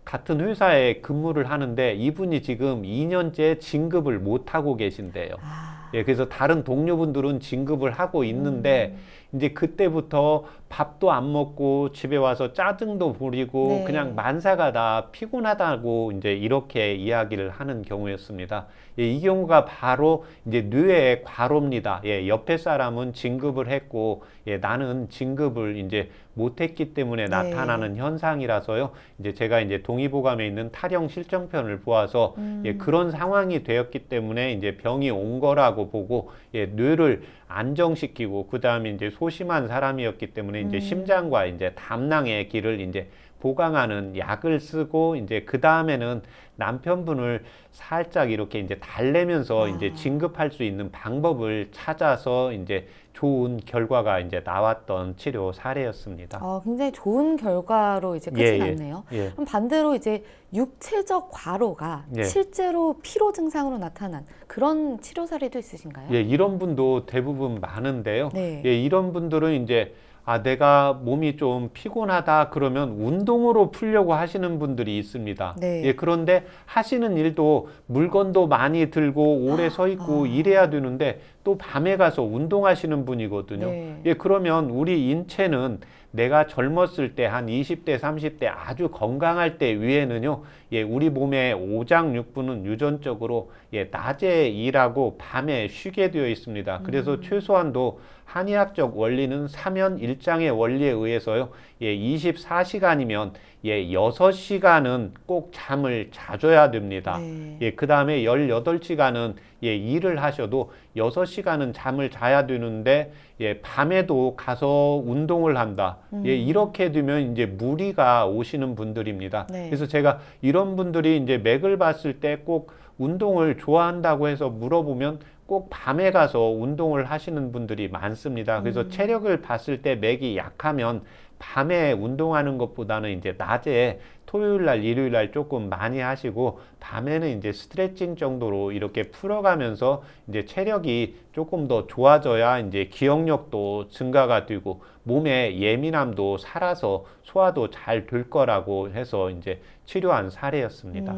같은 회사에 근무를 하는데 이분이 지금 2년째 진급을 못 하고 계신대요. 아, 예, 그래서 다른 동료분들은 진급을 하고 있는데 이제 그때부터 밥도 안 먹고 집에 와서 짜증도 부리고 네. 그냥 만사가 다 피곤하다고 이제 이렇게 이야기를 하는 경우였습니다. 예, 이 경우가 바로 이제 뇌의 과로입니다. 예, 옆에 사람은 진급을 했고 예, 나는 진급을 이제 못했기 때문에 나타나는 현상이라서요. 이제 제가 이제 동의보감에 있는 타령 실정편을 보아서 예, 그런 상황이 되었기 때문에 이제 병이 온 거라고 보고 예, 뇌를 안정시키고 그 다음에 이제 소심한 사람이었기 때문에 이제 심장과 이제 담낭의 길을 이제 보강하는 약을 쓰고 이제 그 다음에는 남편분을 살짝 이렇게 이제 달래면서 이제 진급할 수 있는 방법을 찾아서 이제 좋은 결과가 이제 나왔던 치료 사례였습니다. 굉장히 좋은 결과로 이제 끝이 났네요. 예. 그럼 반대로 이제 육체적 과로가 예. 실제로 피로 증상으로 나타난 그런 치료 사례도 있으신가요? 예, 이런 분도 대부분 많은데요. 네. 예, 이런 분들은 이제 아, 내가 몸이 좀 피곤하다 그러면 운동으로 풀려고 하시는 분들이 있습니다. 네. 예, 그런데 하시는 일도 물건도 많이 들고 오래 서 있고 이래야 되는데 또 밤에 가서 운동하시는 분이거든요. 네. 예, 그러면 우리 인체는 내가 젊었을 때 한 20대, 30대 아주 건강할 때 위에는요, 예, 우리 몸의 오장육부는 유전적으로 예, 낮에 일하고 밤에 쉬게 되어 있습니다. 그래서 최소한도 한의학적 원리는 3연1장의 원리에 의해서요, 예, 24시간이면 예, 6시간은 꼭 잠을 자줘야 됩니다. 네. 예, 그 다음에 18시간은 예, 일을 하셔도 6시간은 잠을 자야 되는데 예, 밤에도 가서 운동을 한다. 예, 이렇게 되면 이제 무리가 오시는 분들입니다. 네. 그래서 제가 이런 분들이 이제 맥을 봤을 때 꼭 운동을 좋아한다고 해서 물어보면 꼭 밤에 가서 운동을 하시는 분들이 많습니다. 그래서 체력을 봤을 때 맥이 약하면 밤에 운동하는 것보다는 이제 낮에 토요일 날, 일요일 날 조금 많이 하시고 밤에는 이제 스트레칭 정도로 이렇게 풀어가면서 이제 체력이 조금 더 좋아져야 이제 기억력도 증가가 되고 몸의 예민함도 살아서 소화도 잘 될 거라고 해서 이제 치료한 사례였습니다.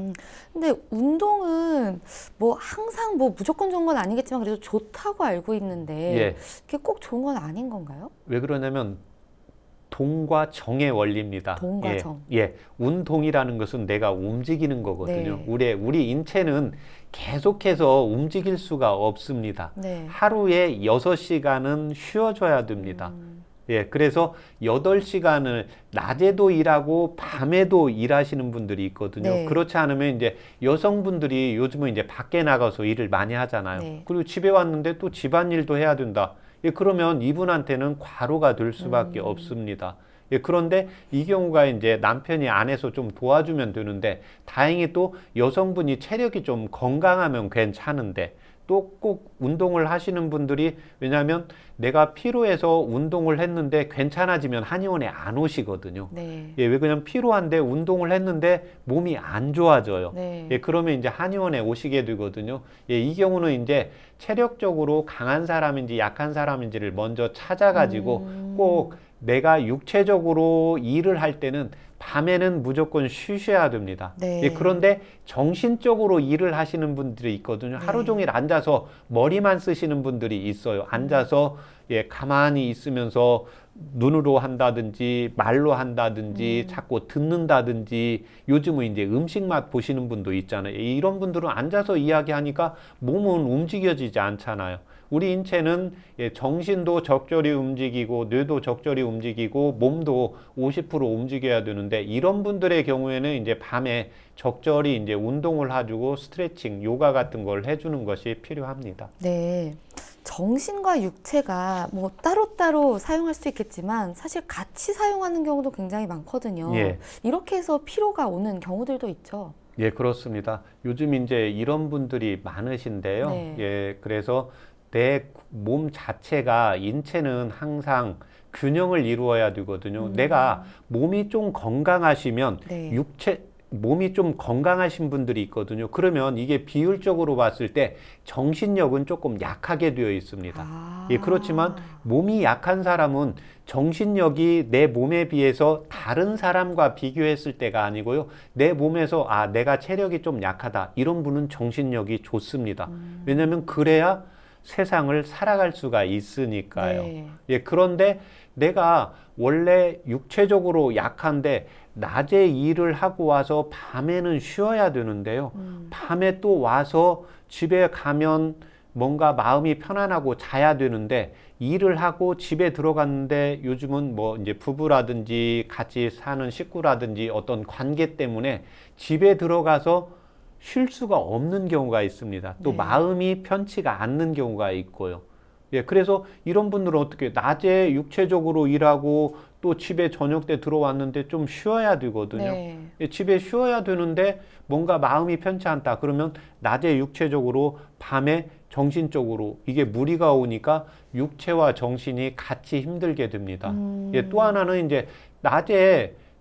근데 운동은 뭐 항상 뭐 무조건 좋은 건 아니겠지만 그래도 좋다고 알고 있는데 예. 그게 꼭 좋은 건 아닌 건가요? 왜 그러냐면 동과 정의 원리입니다. 동과 예, 정. 예, 운동이라는 것은 내가 움직이는 거거든요. 네. 우리 인체는 계속해서 움직일 수가 없습니다. 네. 하루에 6시간은 쉬어줘야 됩니다. 예, 그래서 8시간을 낮에도 일하고 밤에도 일하시는 분들이 있거든요. 네. 그렇지 않으면 이제 여성분들이 요즘은 이제 밖에 나가서 일을 많이 하잖아요. 네. 그리고 집에 왔는데 또 집안일도 해야 된다. 예, 그러면 이분한테는 과로가 될 수밖에 없습니다. 예, 그런데 이 경우가 이제 남편이 안에서 좀 도와주면 되는데 다행히 또 여성분이 체력이 좀 건강하면 괜찮은데 또 꼭 운동을 하시는 분들이 왜냐하면 내가 피로해서 운동을 했는데 괜찮아지면 한의원에 안 오시거든요. 네. 예, 왜 그냥 피로한데 운동을 했는데 몸이 안 좋아져요. 네. 예, 그러면 이제 한의원에 오시게 되거든요. 예, 이 경우는 이제 체력적으로 강한 사람인지 약한 사람인지를 먼저 찾아가지고 꼭 내가 육체적으로 일을 할 때는 밤에는 무조건 쉬셔야 됩니다. 네. 예, 그런데 정신적으로 일을 하시는 분들이 있거든요. 네. 하루 종일 앉아서 머리만 쓰시는 분들이 있어요. 앉아서 예, 가만히 있으면서 눈으로 한다든지 말로 한다든지 자꾸 듣는다든지 요즘은 이제 음식 맛 보시는 분도 있잖아요. 이런 분들은 앉아서 이야기하니까 몸은 움직여지지 않잖아요. 우리 인체는 예, 정신도 적절히 움직이고 뇌도 적절히 움직이고 몸도 50% 움직여야 되는데 이런 분들의 경우에는 이제 밤에 적절히 이제 운동을 해주고 스트레칭, 요가 같은 걸 해주는 것이 필요합니다. 네. 정신과 육체가 뭐 따로따로 사용할 수 있겠지만 사실 같이 사용하는 경우도 굉장히 많거든요. 예. 이렇게 해서 피로가 오는 경우들도 있죠. 예, 그렇습니다. 요즘 이제 이런 분들이 많으신데요. 네. 예, 그래서 내 몸 자체가 인체는 항상 균형을 이루어야 되거든요. 내가 몸이 좀 건강하시면 네. 몸이 좀 건강하신 분들이 있거든요. 그러면 이게 비율적으로 봤을 때 정신력은 조금 약하게 되어 있습니다. 아. 예, 그렇지만 몸이 약한 사람은 정신력이 내 몸에 비해서 다른 사람과 비교했을 때가 아니고요. 내 몸에서 내가 체력이 좀 약하다. 이런 분은 정신력이 좋습니다. 왜냐하면 그래야 세상을 살아갈 수가 있으니까요. 네. 예, 그런데 내가 원래 육체적으로 약한데 낮에 일을 하고 와서 밤에는 쉬어야 되는데요. 밤에 또 와서 집에 가면 뭔가 마음이 편안하고 자야 되는데 일을 하고 집에 들어갔는데 요즘은 뭐 이제 부부라든지 같이 사는 식구라든지 어떤 관계 때문에 집에 들어가서 쉴 수가 없는 경우가 있습니다. 또 네. 마음이 편치가 않는 경우가 있고요. 예, 그래서 이런 분들은 어떻게 낮에 육체적으로 일하고 또 집에 저녁 때 들어왔는데 좀 쉬어야 되거든요. 네. 예, 집에 쉬어야 되는데 뭔가 마음이 편치 않다. 그러면 낮에 육체적으로 밤에 정신적으로 이게 무리가 오니까 육체와 정신이 같이 힘들게 됩니다. 예, 또 하나는 이제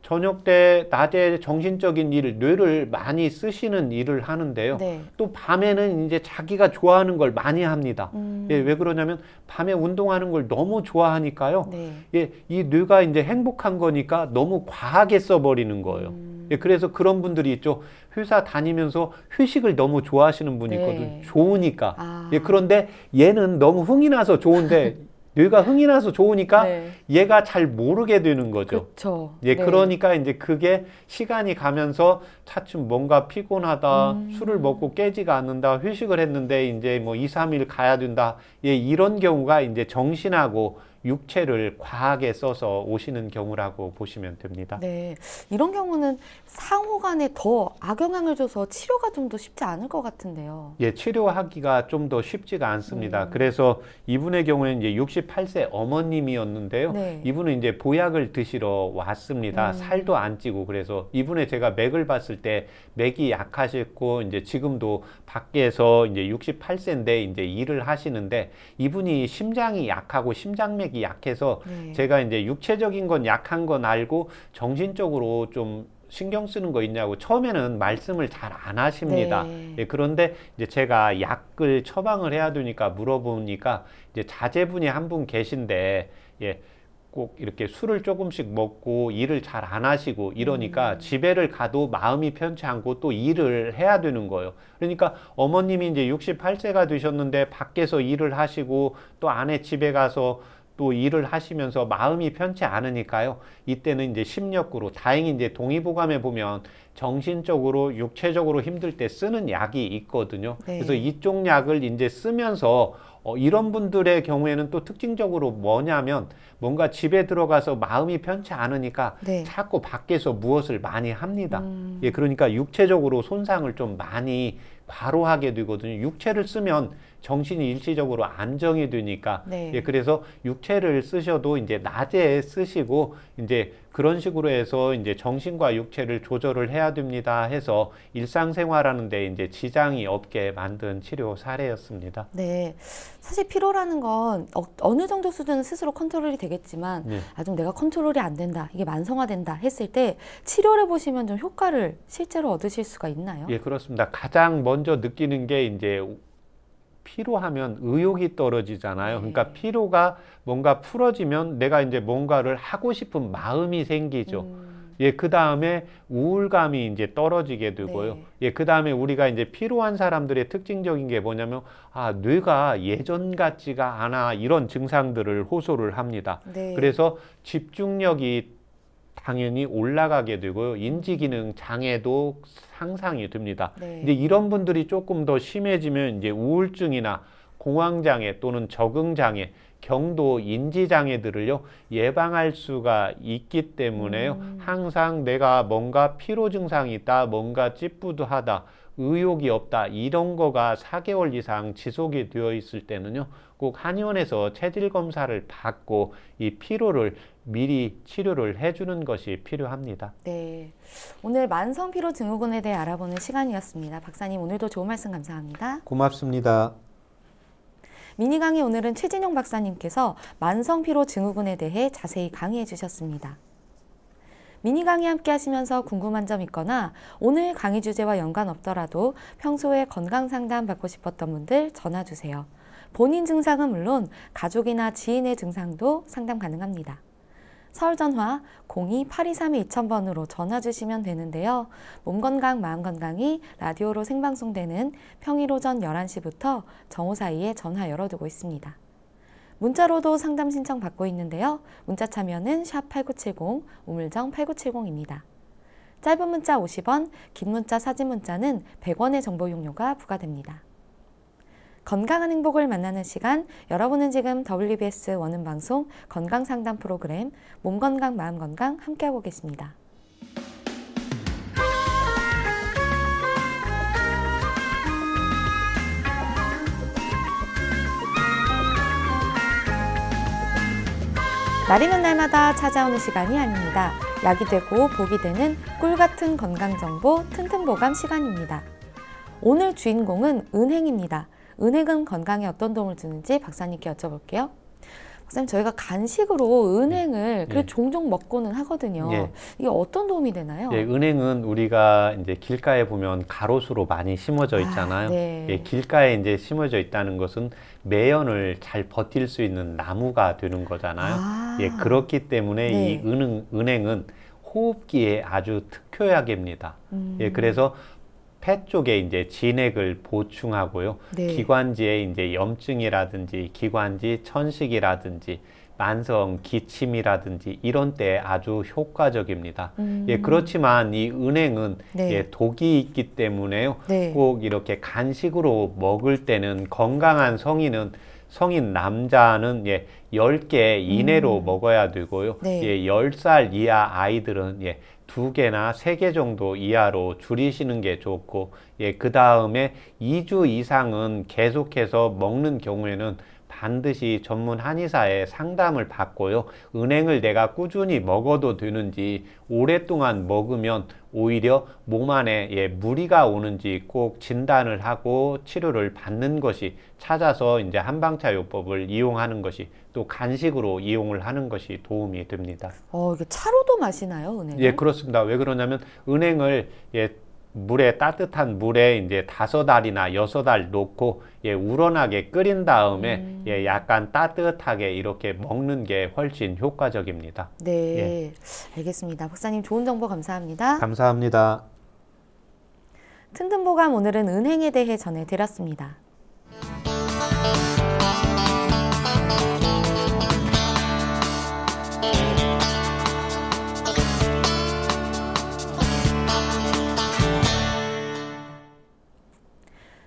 저녁 때 낮에 정신적인 일, 뇌를 많이 쓰시는 일을 하는데요. 네. 또 밤에는 이제 자기가 좋아하는 걸 많이 합니다. 예, 왜 그러냐면 밤에 운동하는 걸 너무 좋아하니까요. 네. 예, 이 뇌가 이제 행복한 거니까 너무 과하게 써버리는 거예요. 예, 그래서 그런 분들이 있죠. 회사 다니면서 휴식을 너무 좋아하시는 분이 네. 있거든요. 좋으니까. 아. 예, 그런데 얘는 너무 흥이 나서 좋은데 뇌가 흥이 나서 좋으니까 네. 얘가 잘 모르게 되는 거죠. 그렇죠. 예, 네. 그러니까 이제 그게 시간이 가면서 차츰 뭔가 피곤하다, 술을 먹고 깨지가 않는다, 휴식을 했는데 이제 뭐 2, 3일 가야 된다. 예, 이런 경우가 이제 정신하고 육체를 과하게 써서 오시는 경우라고 보시면 됩니다. 네. 이런 경우는 상호 간에 더 악영향을 줘서 치료가 좀 더 쉽지 않을 것 같은데요. 예, 치료하기가 좀 더 쉽지가 않습니다. 그래서 이분의 경우에는 이제 68세 어머님이었는데요. 네. 이분은 이제 보약을 드시러 왔습니다. 살도 안 찌고 그래서 이분의 제가 맥을 봤을 때 맥이 약하셨고 이제 지금도 밖에서 이제 68세인데 이제 일을 하시는데 이분이 심장이 약하고 심장맥이 인터넷이 약해서 네. 제가 이제 육체적인 건 약한 건 알고 정신적으로 좀 신경 쓰는 거 있냐고 처음에는 말씀을 잘 안 하십니다. 네. 예, 그런데 이제 제가 약을 처방을 해야 되니까 물어보니까 이제 자제분이 한 분 계신데, 예, 꼭 이렇게 술을 조금씩 먹고 일을 잘 안 하시고 이러니까 집에를 가도 마음이 편치 않고 또 일을 해야 되는 거예요. 그러니까 어머님이 이제 68세가 되셨는데 밖에서 일을 하시고 또 아내 집에 가서 또 일을 하시면서 마음이 편치 않으니까요. 이때는 이제 심력구로, 다행히 이제 동의보감에 보면 정신적으로, 육체적으로 힘들 때 쓰는 약이 있거든요. 네. 그래서 이쪽 약을 이제 쓰면서 이런 분들의 경우에는 또 특징적으로 뭐냐면 뭔가 집에 들어가서 마음이 편치 않으니까 네. 자꾸 밖에서 무엇을 많이 합니다. 예, 그러니까 육체적으로 손상을 좀 많이 과로하게 되거든요. 육체를 쓰면 정신이 일시적으로 안정이 되니까. 네. 예, 그래서 육체를 쓰셔도 이제 낮에 쓰시고 이제 그런 식으로 해서 이제 정신과 육체를 조절을 해야 됩니다 해서 일상생활하는데 이제 지장이 없게 만든 치료 사례였습니다. 네. 사실 피로라는 건 어느 정도 수준은 스스로 컨트롤이 되겠지만 네. 좀 내가 컨트롤이 안 된다, 이게 만성화된다 했을 때 치료를 보시면 좀 효과를 실제로 얻으실 수가 있나요? 예, 그렇습니다. 가장 먼저 느끼는 게 이제 피로하면 의욕이 떨어지잖아요. 그러니까 피로가 뭔가 풀어지면 내가 이제 뭔가를 하고 싶은 마음이 생기죠. 예, 그 다음에 우울감이 이제 떨어지게 되고요. 네. 예, 그 다음에 우리가 이제 피로한 사람들의 특징적인 게 뭐냐면, 뇌가 예전 같지가 않아, 이런 증상들을 호소를 합니다. 네. 그래서 집중력이 당연히 올라가게 되고요. 인지기능 장애도 상상이 됩니다. 네. 이제 이런 분들이 조금 더 심해지면 이제 우울증이나 공황장애 또는 적응장애, 경도 인지장애들을요 예방할 수가 있기 때문에요. 항상 내가 뭔가 피로 증상이 있다, 뭔가 찌뿌드하다, 의욕이 없다, 이런 거가 4개월 이상 지속이 되어 있을 때는요 꼭 한의원에서 체질 검사를 받고 이 피로를 미리 치료를 해주는 것이 필요합니다. 네. 오늘 만성 피로 증후군에 대해 알아보는 시간이었습니다. 박사님, 오늘도 좋은 말씀 감사합니다. 고맙습니다. 미니 강의, 오늘은 최진용 박사님께서 만성 피로 증후군에 대해 자세히 강의해 주셨습니다. 미니 강의 함께 하시면서 궁금한 점 있거나 오늘 강의 주제와 연관 없더라도 평소에 건강 상담 받고 싶었던 분들 전화 주세요. 본인 증상은 물론 가족이나 지인의 증상도 상담 가능합니다. 서울 전화 02-823-2000번으로 전화 주시면 되는데요. 몸건강, 마음건강이 라디오로 생방송되는 평일 오전 11시부터 정오 사이에 전화 열어두고 있습니다. 문자로도 상담 신청 받고 있는데요. 문자 참여는 샵8970, 우물정 8970입니다. 짧은 문자 50원, 긴 문자 사진 문자는 100원의 정보 이용료가 부과됩니다. 건강한 행복을 만나는 시간, 여러분은 지금 WBS 원음방송 건강상담 프로그램 몸건강 마음건강 함께하고 계십니다. 날이면 날마다 찾아오는 시간이 아닙니다. 약이 되고 복이 되는 꿀같은 건강정보 튼튼보감 시간입니다. 오늘 주인공은 은행입니다. 은행은 건강에 어떤 도움을 주는지 박사님께 여쭤볼게요. 박사님, 저희가 간식으로 은행을 예. 종종 먹고는 하거든요. 예. 이게 어떤 도움이 되나요? 예, 은행은 우리가 이제 길가에 보면 가로수로 많이 심어져 있잖아요. 네. 예, 길가에 이제 심어져 있다는 것은 매연을 잘 버틸 수 있는 나무가 되는 거잖아요. 예, 그렇기 때문에 네. 이 은행은 호흡기에 아주 특효약입니다. 예, 그래서 폐 쪽에 이제 진액을 보충하고요. 네. 기관지에 이제 염증이라든지 기관지 천식이라든지 만성 기침이라든지 이런 때 아주 효과적입니다. 예, 그렇지만 이 은행은 네. 예, 독이 있기 때문에요. 네. 꼭 이렇게 간식으로 먹을 때는 건강한 성인 남자는 예, 10개 이내로 먹어야 되고요. 네. 예, 10살 이하 아이들은 예, 2개나 3개 정도 이하로 줄이시는 게 좋고, 예, 그 다음에 2주 이상은 계속해서 먹는 경우에는 반드시 전문 한의사의 상담을 받고요. 은행을 내가 꾸준히 먹어도 되는지, 오랫동안 먹으면 오히려 몸 안에 무리가 오는지 꼭 진단을 하고 치료를 받는 것이, 찾아서 이제 한방차요법을 이용하는 것이, 또 간식으로 이용을 하는 것이 도움이 됩니다. 이게 차로도 마시나요, 은행을? 예, 그렇습니다. 왜 그러냐면 은행을 따뜻한 물에 이제 5알이나 6알 넣고 우러나게 끓인 다음에 약간 따뜻하게 이렇게 먹는 게 훨씬 효과적입니다. 네, 알겠습니다. 박사님 좋은 정보 감사합니다. 감사합니다. 튼튼보감 오늘은 은행에 대해 전해드렸습니다.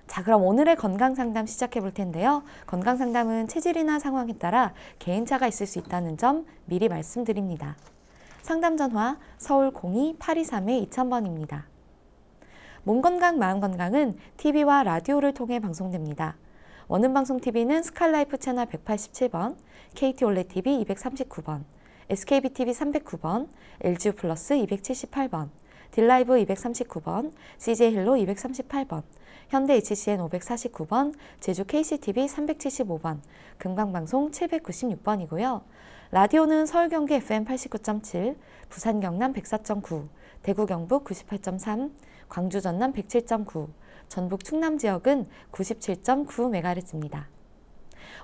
자, 그럼 오늘의 건강상담 시작해 볼 텐데요. 건강상담은 체질이나 상황에 따라 개인차가 있을 수 있다는 점 미리 말씀드립니다. 상담 전화 서울 02-823-2000번입니다. 몸건강 마음건강은 TV와 라디오를 통해 방송됩니다. 원음방송TV는 스칼라이프 채널 187번, KT올레TV 239번, SKBTV 309번, LGU 플러스 278번, 딜라이브 239번, CJ헬로 238번, 현대 HCN 549번, 제주 KCTV 375번, 금강방송 796번이고요. 라디오는 서울 경기 FM 89.7, 부산 경남 104.9, 대구 경북 98.3, 광주 전남 107.9, 전북 충남 지역은 97.9MHz입니다.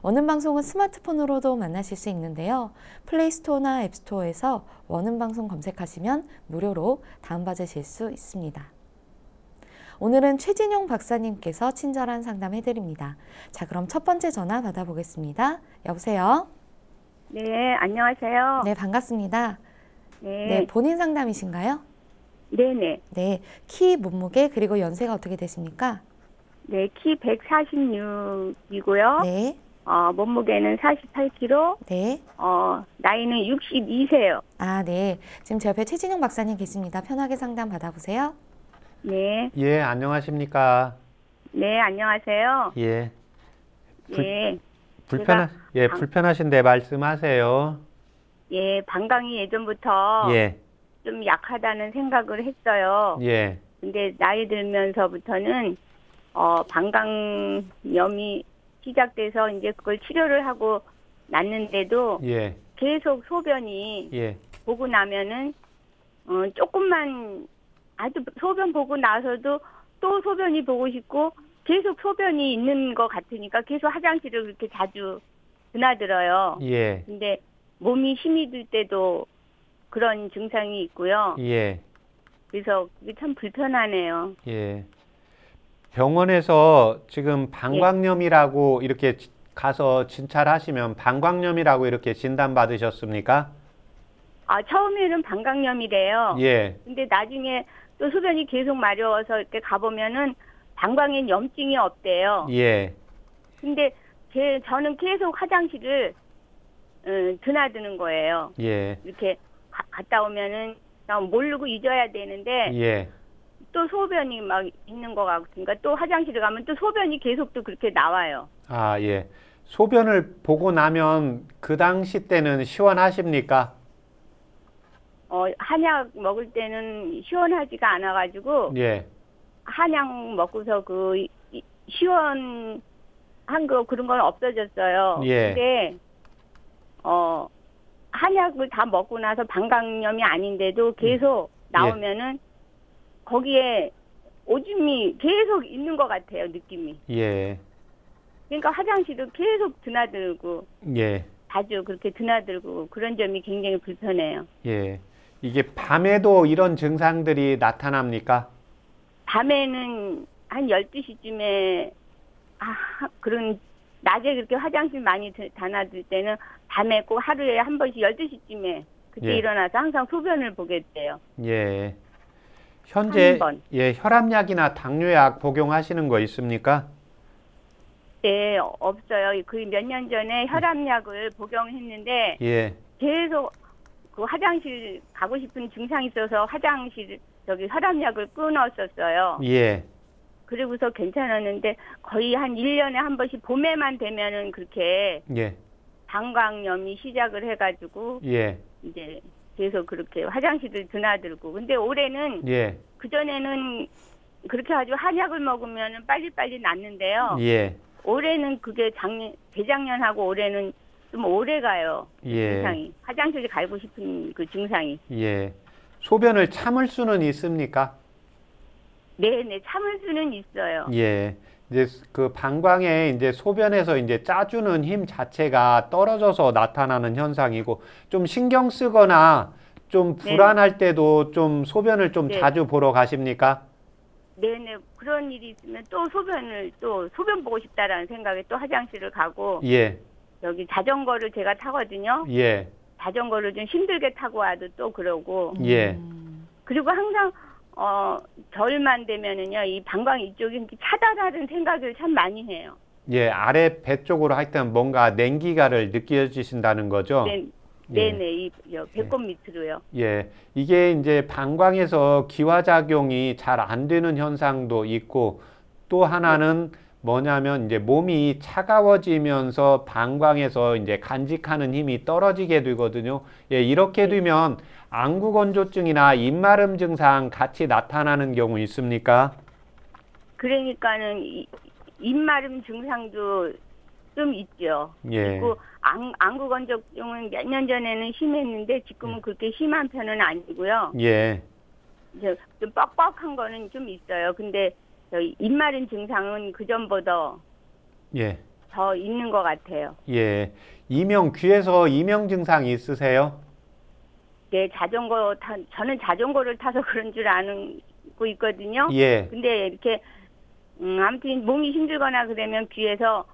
원음방송은 스마트폰으로도 만나실 수 있는데요. 플레이스토어나 앱스토어에서 원음방송 검색하시면 무료로 다운받으실 수 있습니다. 오늘은 최진용 박사님께서 친절한 상담해드립니다. 자, 그럼 첫 번째 전화 받아보겠습니다. 여보세요? 네, 안녕하세요. 네, 반갑습니다. 네, 네, 본인 상담이신가요? 네네. 네, 키, 몸무게, 그리고 연세가 어떻게 되십니까? 네, 키 146이고요. 네, 몸무게는 48kg. 네. 나이는 62세요. 아, 네. 지금 제 옆에 최진용 박사님 계십니다. 편하게 상담 받아보세요. 네, 예, 안녕하십니까? 네, 안녕하세요. 예. 예, 불편하신데 말씀하세요. 예, 방광이 예전부터 예, 좀 약하다는 생각을 했어요. 예, 근데 나이 들면서부터는 방광염이 시작돼서 이제 그걸 치료를 하고 났는데도 예, 계속 소변이 예, 보고 나면은 조금만 아주 소변 보고 나서도 또 소변이 보고 싶고 계속 소변이 있는 것 같으니까 계속 화장실을 그렇게 자주 드나들어요. 예, 근데 몸이 힘이 들 때도 그런 증상이 있고요. 예, 그래서 그게 참 불편하네요. 예. 병원에서 지금 방광염이라고 이렇게 가서 진찰하시면 방광염이라고 이렇게 진단받으셨습니까? 처음에는 방광염이래요. 예, 근데 나중에 또 소변이 계속 마려워서 이렇게 가보면은 방광에 염증이 없대요. 예, 근데 저는 계속 화장실을 드나드는 거예요. 예, 이렇게 갔다 오면은 그냥 모르고 잊어야 되는데 예, 또 소변이 막 있는 것 같으니까 또 화장실에 가면 또 소변이 계속 또 그렇게 나와요. 아, 예. 소변을 보고 나면 그 당시 때는 시원하십니까? 한약 먹을 때는 시원하지가 않아가지고 예, 한약 먹고서 시원한 거 그런 건 없어졌어요. 예. 근데 한약을 다 먹고 나서 방광염이 아닌데도 계속 나오면은 거기에 오줌이 계속 있는 것 같아요, 느낌이. 예, 그러니까 화장실을 계속 드나들고 예, 자주 그렇게 드나들고 그런 점이 굉장히 불편해요. 예. 이게 밤에도 이런 증상들이 나타납니까? 밤에는 한 12시쯤에 그런 낮에 그렇게 화장실 많이 다나들 때는 밤에 꼭 하루에 한 번씩 12시쯤에 그때 예. 일어나서 항상 소변을 보게 돼요. 예. 현재 한 번. 혈압약이나 당뇨약 복용하시는 거 있습니까? 네, 없어요. 그 몇 년 전에 혈압약을 복용했는데 예, 계속 그 화장실 가고 싶은 증상이 있어서 혈압약을 끊었었어요. 예, 그리고서 괜찮았는데 거의 한 1년에 한 번씩 봄에만 되면은 그렇게 예. 방광염이 시작을 해가지고 예. 이제 계속 그렇게 화장실을 드나들고. 근데 올해는 예. 그전에는 그렇게 가지고 한약을 먹으면 빨리빨리 낫는데요. 예. 올해는 그게 재작년하고 올해는 좀 오래 가요. 예. 증상이. 화장실 가고 싶은 그 증상이. 예. 소변을 참을 수는 있습니까? 네네, 참을 수는 있어요. 예. 이제 그 방광에 이제 소변에서 이제 짜주는 힘 자체가 떨어져서 나타나는 현상이고, 좀 신경 쓰거나 좀 불안할 때도 좀 소변을 좀 네. 자주 보러 가십니까? 네네, 그런 일이 있으면 또 소변 보고 싶다라는 생각에 또 화장실을 가고, 예. 여기 자전거를 제가 타거든요. 예. 자전거를 좀 힘들게 타고 와도 또 그러고, 예. 그리고 항상 겨울만 되면은요, 이 방광 이쪽이 이렇게 차다라는 생각을 참 많이 해요. 예. 아래 배 쪽으로 하여튼 뭔가 냉기가를 느껴지신다는 거죠? 네, 예. 네네, 배꼽 밑으로요. 예, 이게 이제 방광에서 기화작용이 잘 안 되는 현상도 있고, 또 하나는 뭐냐면 이제 몸이 차가워지면서 방광에서 이제 간직하는 힘이 떨어지게 되거든요. 예, 이렇게 되면 안구건조증이나 입마름 증상 같이 나타나는 경우 있습니까? 그러니까는 입마름 증상도 좀 있죠. 예. 그리고 안구건조증은 몇 년 전에는 심했는데 지금은 그렇게 심한 편은 아니고요. 예. 이제 좀 뻑뻑한 거는 좀 있어요. 근데 입마름 증상은 그 전보다 예. 더 있는 것 같아요. 예. 귀에서 이명 증상 있으세요? 네, 저는 자전거를 타서 그런 줄 알고 있거든요. 예. 근데 이렇게 아무튼 몸이 힘들거나 그러면 귀에서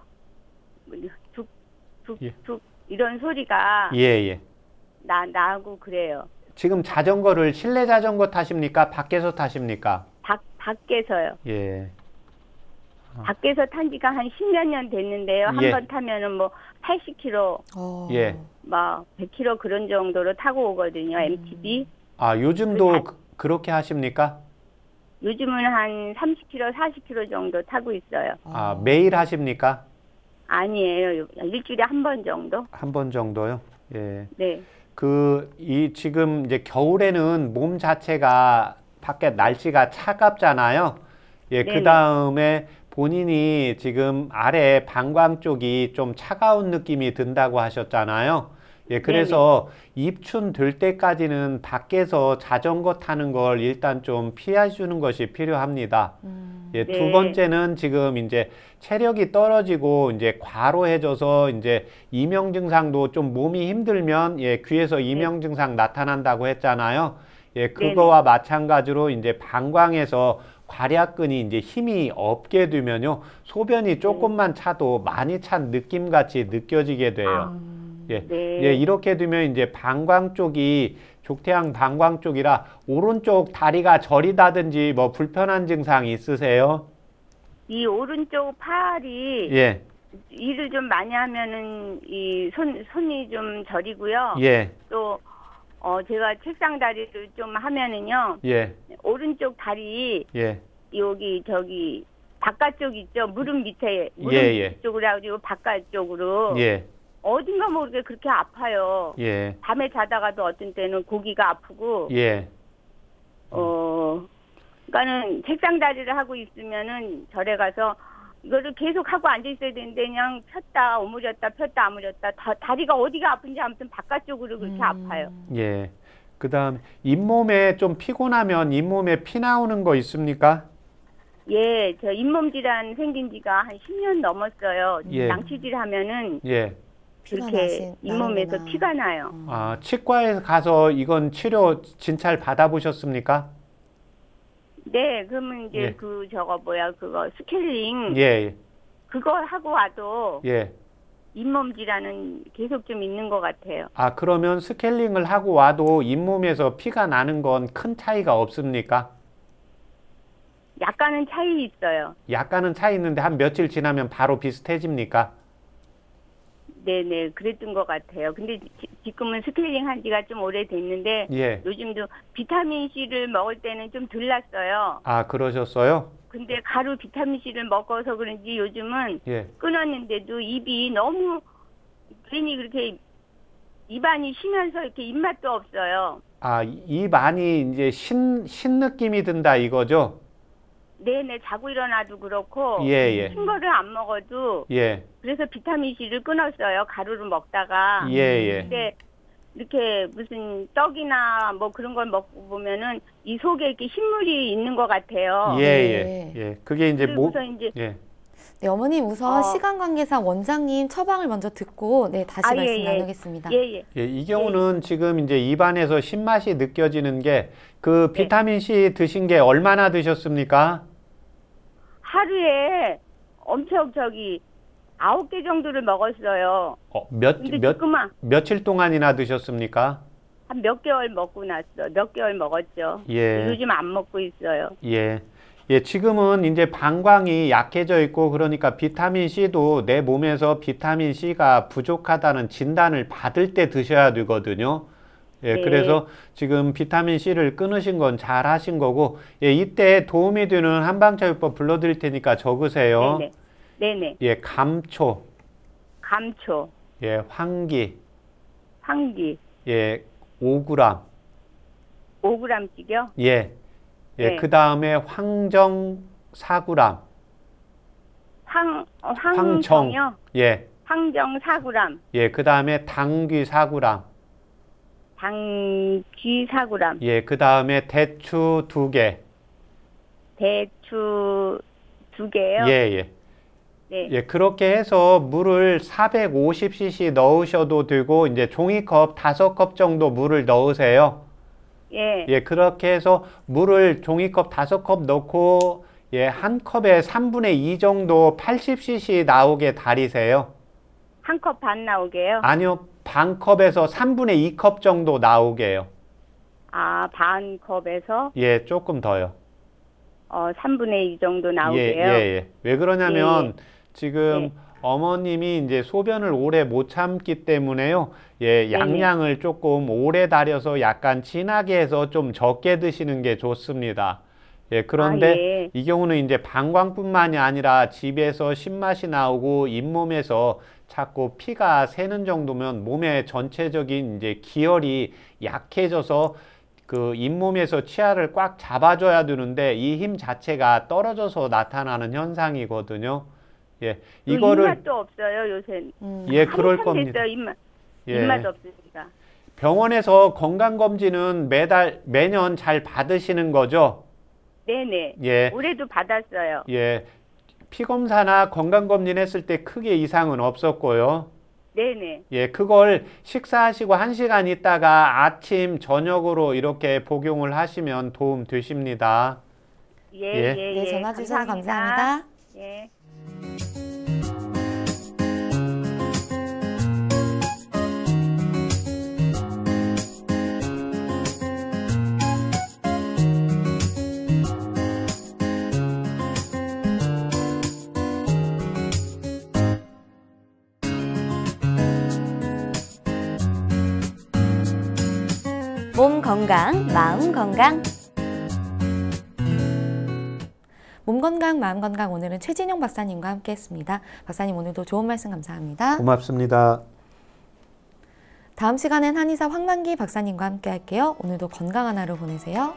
툭툭툭 이런 소리가 예, 예. 나고 그래요. 지금 자전거를 실내 자전거 타십니까? 밖에서 타십니까? 밖에서요. 예. 밖에서 탄 지가 한 10몇 년 됐는데요. 예. 한 번 타면은 뭐 80km, 예. 막 100km 그런 정도로 타고 오거든요. MTB. 아, 요즘도 그 그렇게 하십니까? 요즘은 한 30km, 40km 정도 타고 있어요. 아, 매일 하십니까? 아니에요. 일주일에 한 번 정도? 한 번 정도요? 예. 네. 지금 이제 겨울에는 몸 자체가 밖에 날씨가 차갑잖아요. 예, 네네. 그 다음에 본인이 지금 아래 방광 쪽이 좀 차가운 느낌이 든다고 하셨잖아요. 예, 그래서 입춘 될 때까지는 밖에서 자전거 타는 걸 일단 좀 피해주는 것이 필요합니다. 예, 네. 두 번째는 지금 이제 체력이 떨어지고 이제 과로해져서 이제 이명 증상도 좀 몸이 힘들면 예, 귀에서 이명 증상 나타난다고 했잖아요. 예, 그거와 마찬가지로 이제 방광에서 괄약근이 이제 힘이 없게 되면요, 소변이 조금만 차도 많이 찬 느낌 같이 느껴지게 돼요. 예, 네. 예, 이렇게 되면 이제 방광 쪽이 족태양 방광 쪽이라 오른쪽 다리가 저리다든지 뭐 불편한 증상이 있으세요? 이 오른쪽 팔이 예, 일을 좀 많이 하면은 이 손이 좀 저리고요. 예, 또 제가 책상 다리를 좀 하면은요. 예, 오른쪽 다리 예, 여기 바깥쪽 있죠. 무릎 밑에 무릎 예. 쪽으로 하고 바깥쪽으로 예, 어딘가 모르게 그렇게 아파요. 예, 밤에 자다가도 어떤 때는 고기가 아프고 예, 그러니까는 책상 다리를 하고 있으면은 절에 가서 이거를 계속 하고 앉아 있어야 되는데 그냥 폈다 오므렸다 폈다 오므렸다 다리가 어디가 아픈지 아무튼 바깥쪽으로 그렇게 아파요. 예. 그 다음 잇몸에 좀 피곤하면 잇몸에 피 나오는 거 있습니까? 예, 저 잇몸 질환 생긴 지가 한 10년 넘었어요. 예. 양치질 하면은 예. 그렇게 잇몸에서 나는구나. 피가 나요. 아, 치과에 가서 이건 치료 진찰 받아보셨습니까? 네, 그러면 이제 예. 그거 스케일링 예, 그거 하고 와도 예. 잇몸 질환은 계속 좀 있는 것 같아요. 아, 그러면 스케일링을 하고 와도 잇몸에서 피가 나는 건 큰 차이가 없습니까? 약간은 차이 있어요. 약간은 차이 있는데 한 며칠 지나면 바로 비슷해집니까? 네네, 그랬던 것 같아요. 근데 지금은 스케일링 한 지가 좀 오래됐는데 예. 요즘도 비타민 C를 먹을 때는 좀 덜 났어요. 아, 그러셨어요? 근데 가루 비타민C를 먹어서 그런지 요즘은 예. 끊었는데도 입이 너무 괜히 그렇게 입안이 쉬면서 이렇게 입맛도 없어요. 아, 입 안이 이제 신 느낌이 든다 이거죠? 네네, 자고 일어나도 그렇고 예, 예. 신 거를 안 먹어도 예. 그래서 비타민C를 끊었어요. 가루를 먹다가. 예, 예. 근데 이렇게 무슨 떡이나 뭐 그런 걸 먹고 보면은 이 속에 이렇게 식물이 있는 것 같아요. 예, 네. 예. 예. 그게 이제 그리고서 이제 예. 네, 어머님 우선 어. 시간 관계상 원장님 처방을 먼저 듣고 네, 다시 아, 말씀 예, 예. 나누겠습니다. 예예. 예, 이 경우는 지금 이제 입안에서 신맛이 느껴지는 게 그 비타민 C 드신 게 얼마나 드셨습니까? 하루에 엄청 9개 정도를 먹었어요. 근데 지금은 며칠 동안이나 드셨습니까? 한 몇 개월 먹고 났어. 몇 개월 먹었죠. 예. 요즘 안 먹고 있어요. 예. 예, 지금은 이제 방광이 약해져 있고 그러니까 비타민 C도 내 몸에서 비타민 C가 부족하다는 진단을 받을 때 드셔야 되거든요. 예, 네. 그래서 지금 비타민 C를 끊으신 건 잘 하신 거고, 예, 이때 도움이 되는 한방차요법 불러드릴 테니까 적으세요. 네네. 네네. 예, 감초, 감초, 예, 황기, 황기, 예, 5g, 5g씩이요? 예, 예, 네. 그 다음에 황정 4g, 황정요? 예, 황정 4g, 예, 그 다음에 당귀 4g, 당귀 4g, 예, 그 다음에 대추 2개, 대추 2개요? 예, 예. 네. 예, 그렇게 해서 물을 450cc 넣으셔도 되고, 이제 종이컵 5컵 정도 물을 넣으세요. 예. 예, 그렇게 해서 물을 종이컵 5컵 넣고, 예, 한 컵에 3분의 2 정도 80cc 나오게 달이세요. 한 컵 반 나오게요? 아니요, 반 컵에서 3분의 2컵 정도 나오게요. 아, 반 컵에서 예, 조금 더요. 3분의 2 정도 예, 나오게요? 예, 예. 왜 그러냐면, 예. 지금 예. 어머님이 이제 소변을 오래 못 참기 때문에요. 예, 양량을 조금 오래 달여서 약간 진하게 해서 좀 적게 드시는 게 좋습니다. 예, 그런데 아, 예. 이 경우는 이제 방광뿐만이 아니라 집에서 신맛이 나오고 잇몸에서 자꾸 피가 새는 정도면 몸의 전체적인 이제 기혈이 약해져서 그 잇몸에서 치아를 꽉 잡아줘야 되는데 이 힘 자체가 떨어져서 나타나는 현상이거든요. 예, 이거를 입맛도 없어요, 요새. 예, 그럴 한참 겁니다. 됐어요, 입맛. 예. 입맛 없으니까. 병원에서 건강검진은 매년 잘 받으시는 거죠? 네네. 예, 올해도 받았어요. 예. 피검사나 건강검진 했을 때 크게 이상은 없었고요. 네네. 예, 그걸 식사하시고 1시간 있다가 아침, 저녁으로 이렇게 복용을 하시면 도움 되십니다. 예, 예. 예, 네, 예. 전화 주셔서 감사합니다. 예. 몸 건강, 마음 건강. 몸 건강, 마음 건강 오늘은 최진용 박사님과 함께했습니다. 박사님 오늘도 좋은 말씀 감사합니다. 고맙습니다. 다음 시간엔 한의사 황만기 박사님과 함께 할게요. 오늘도 건강한 하루 보내세요.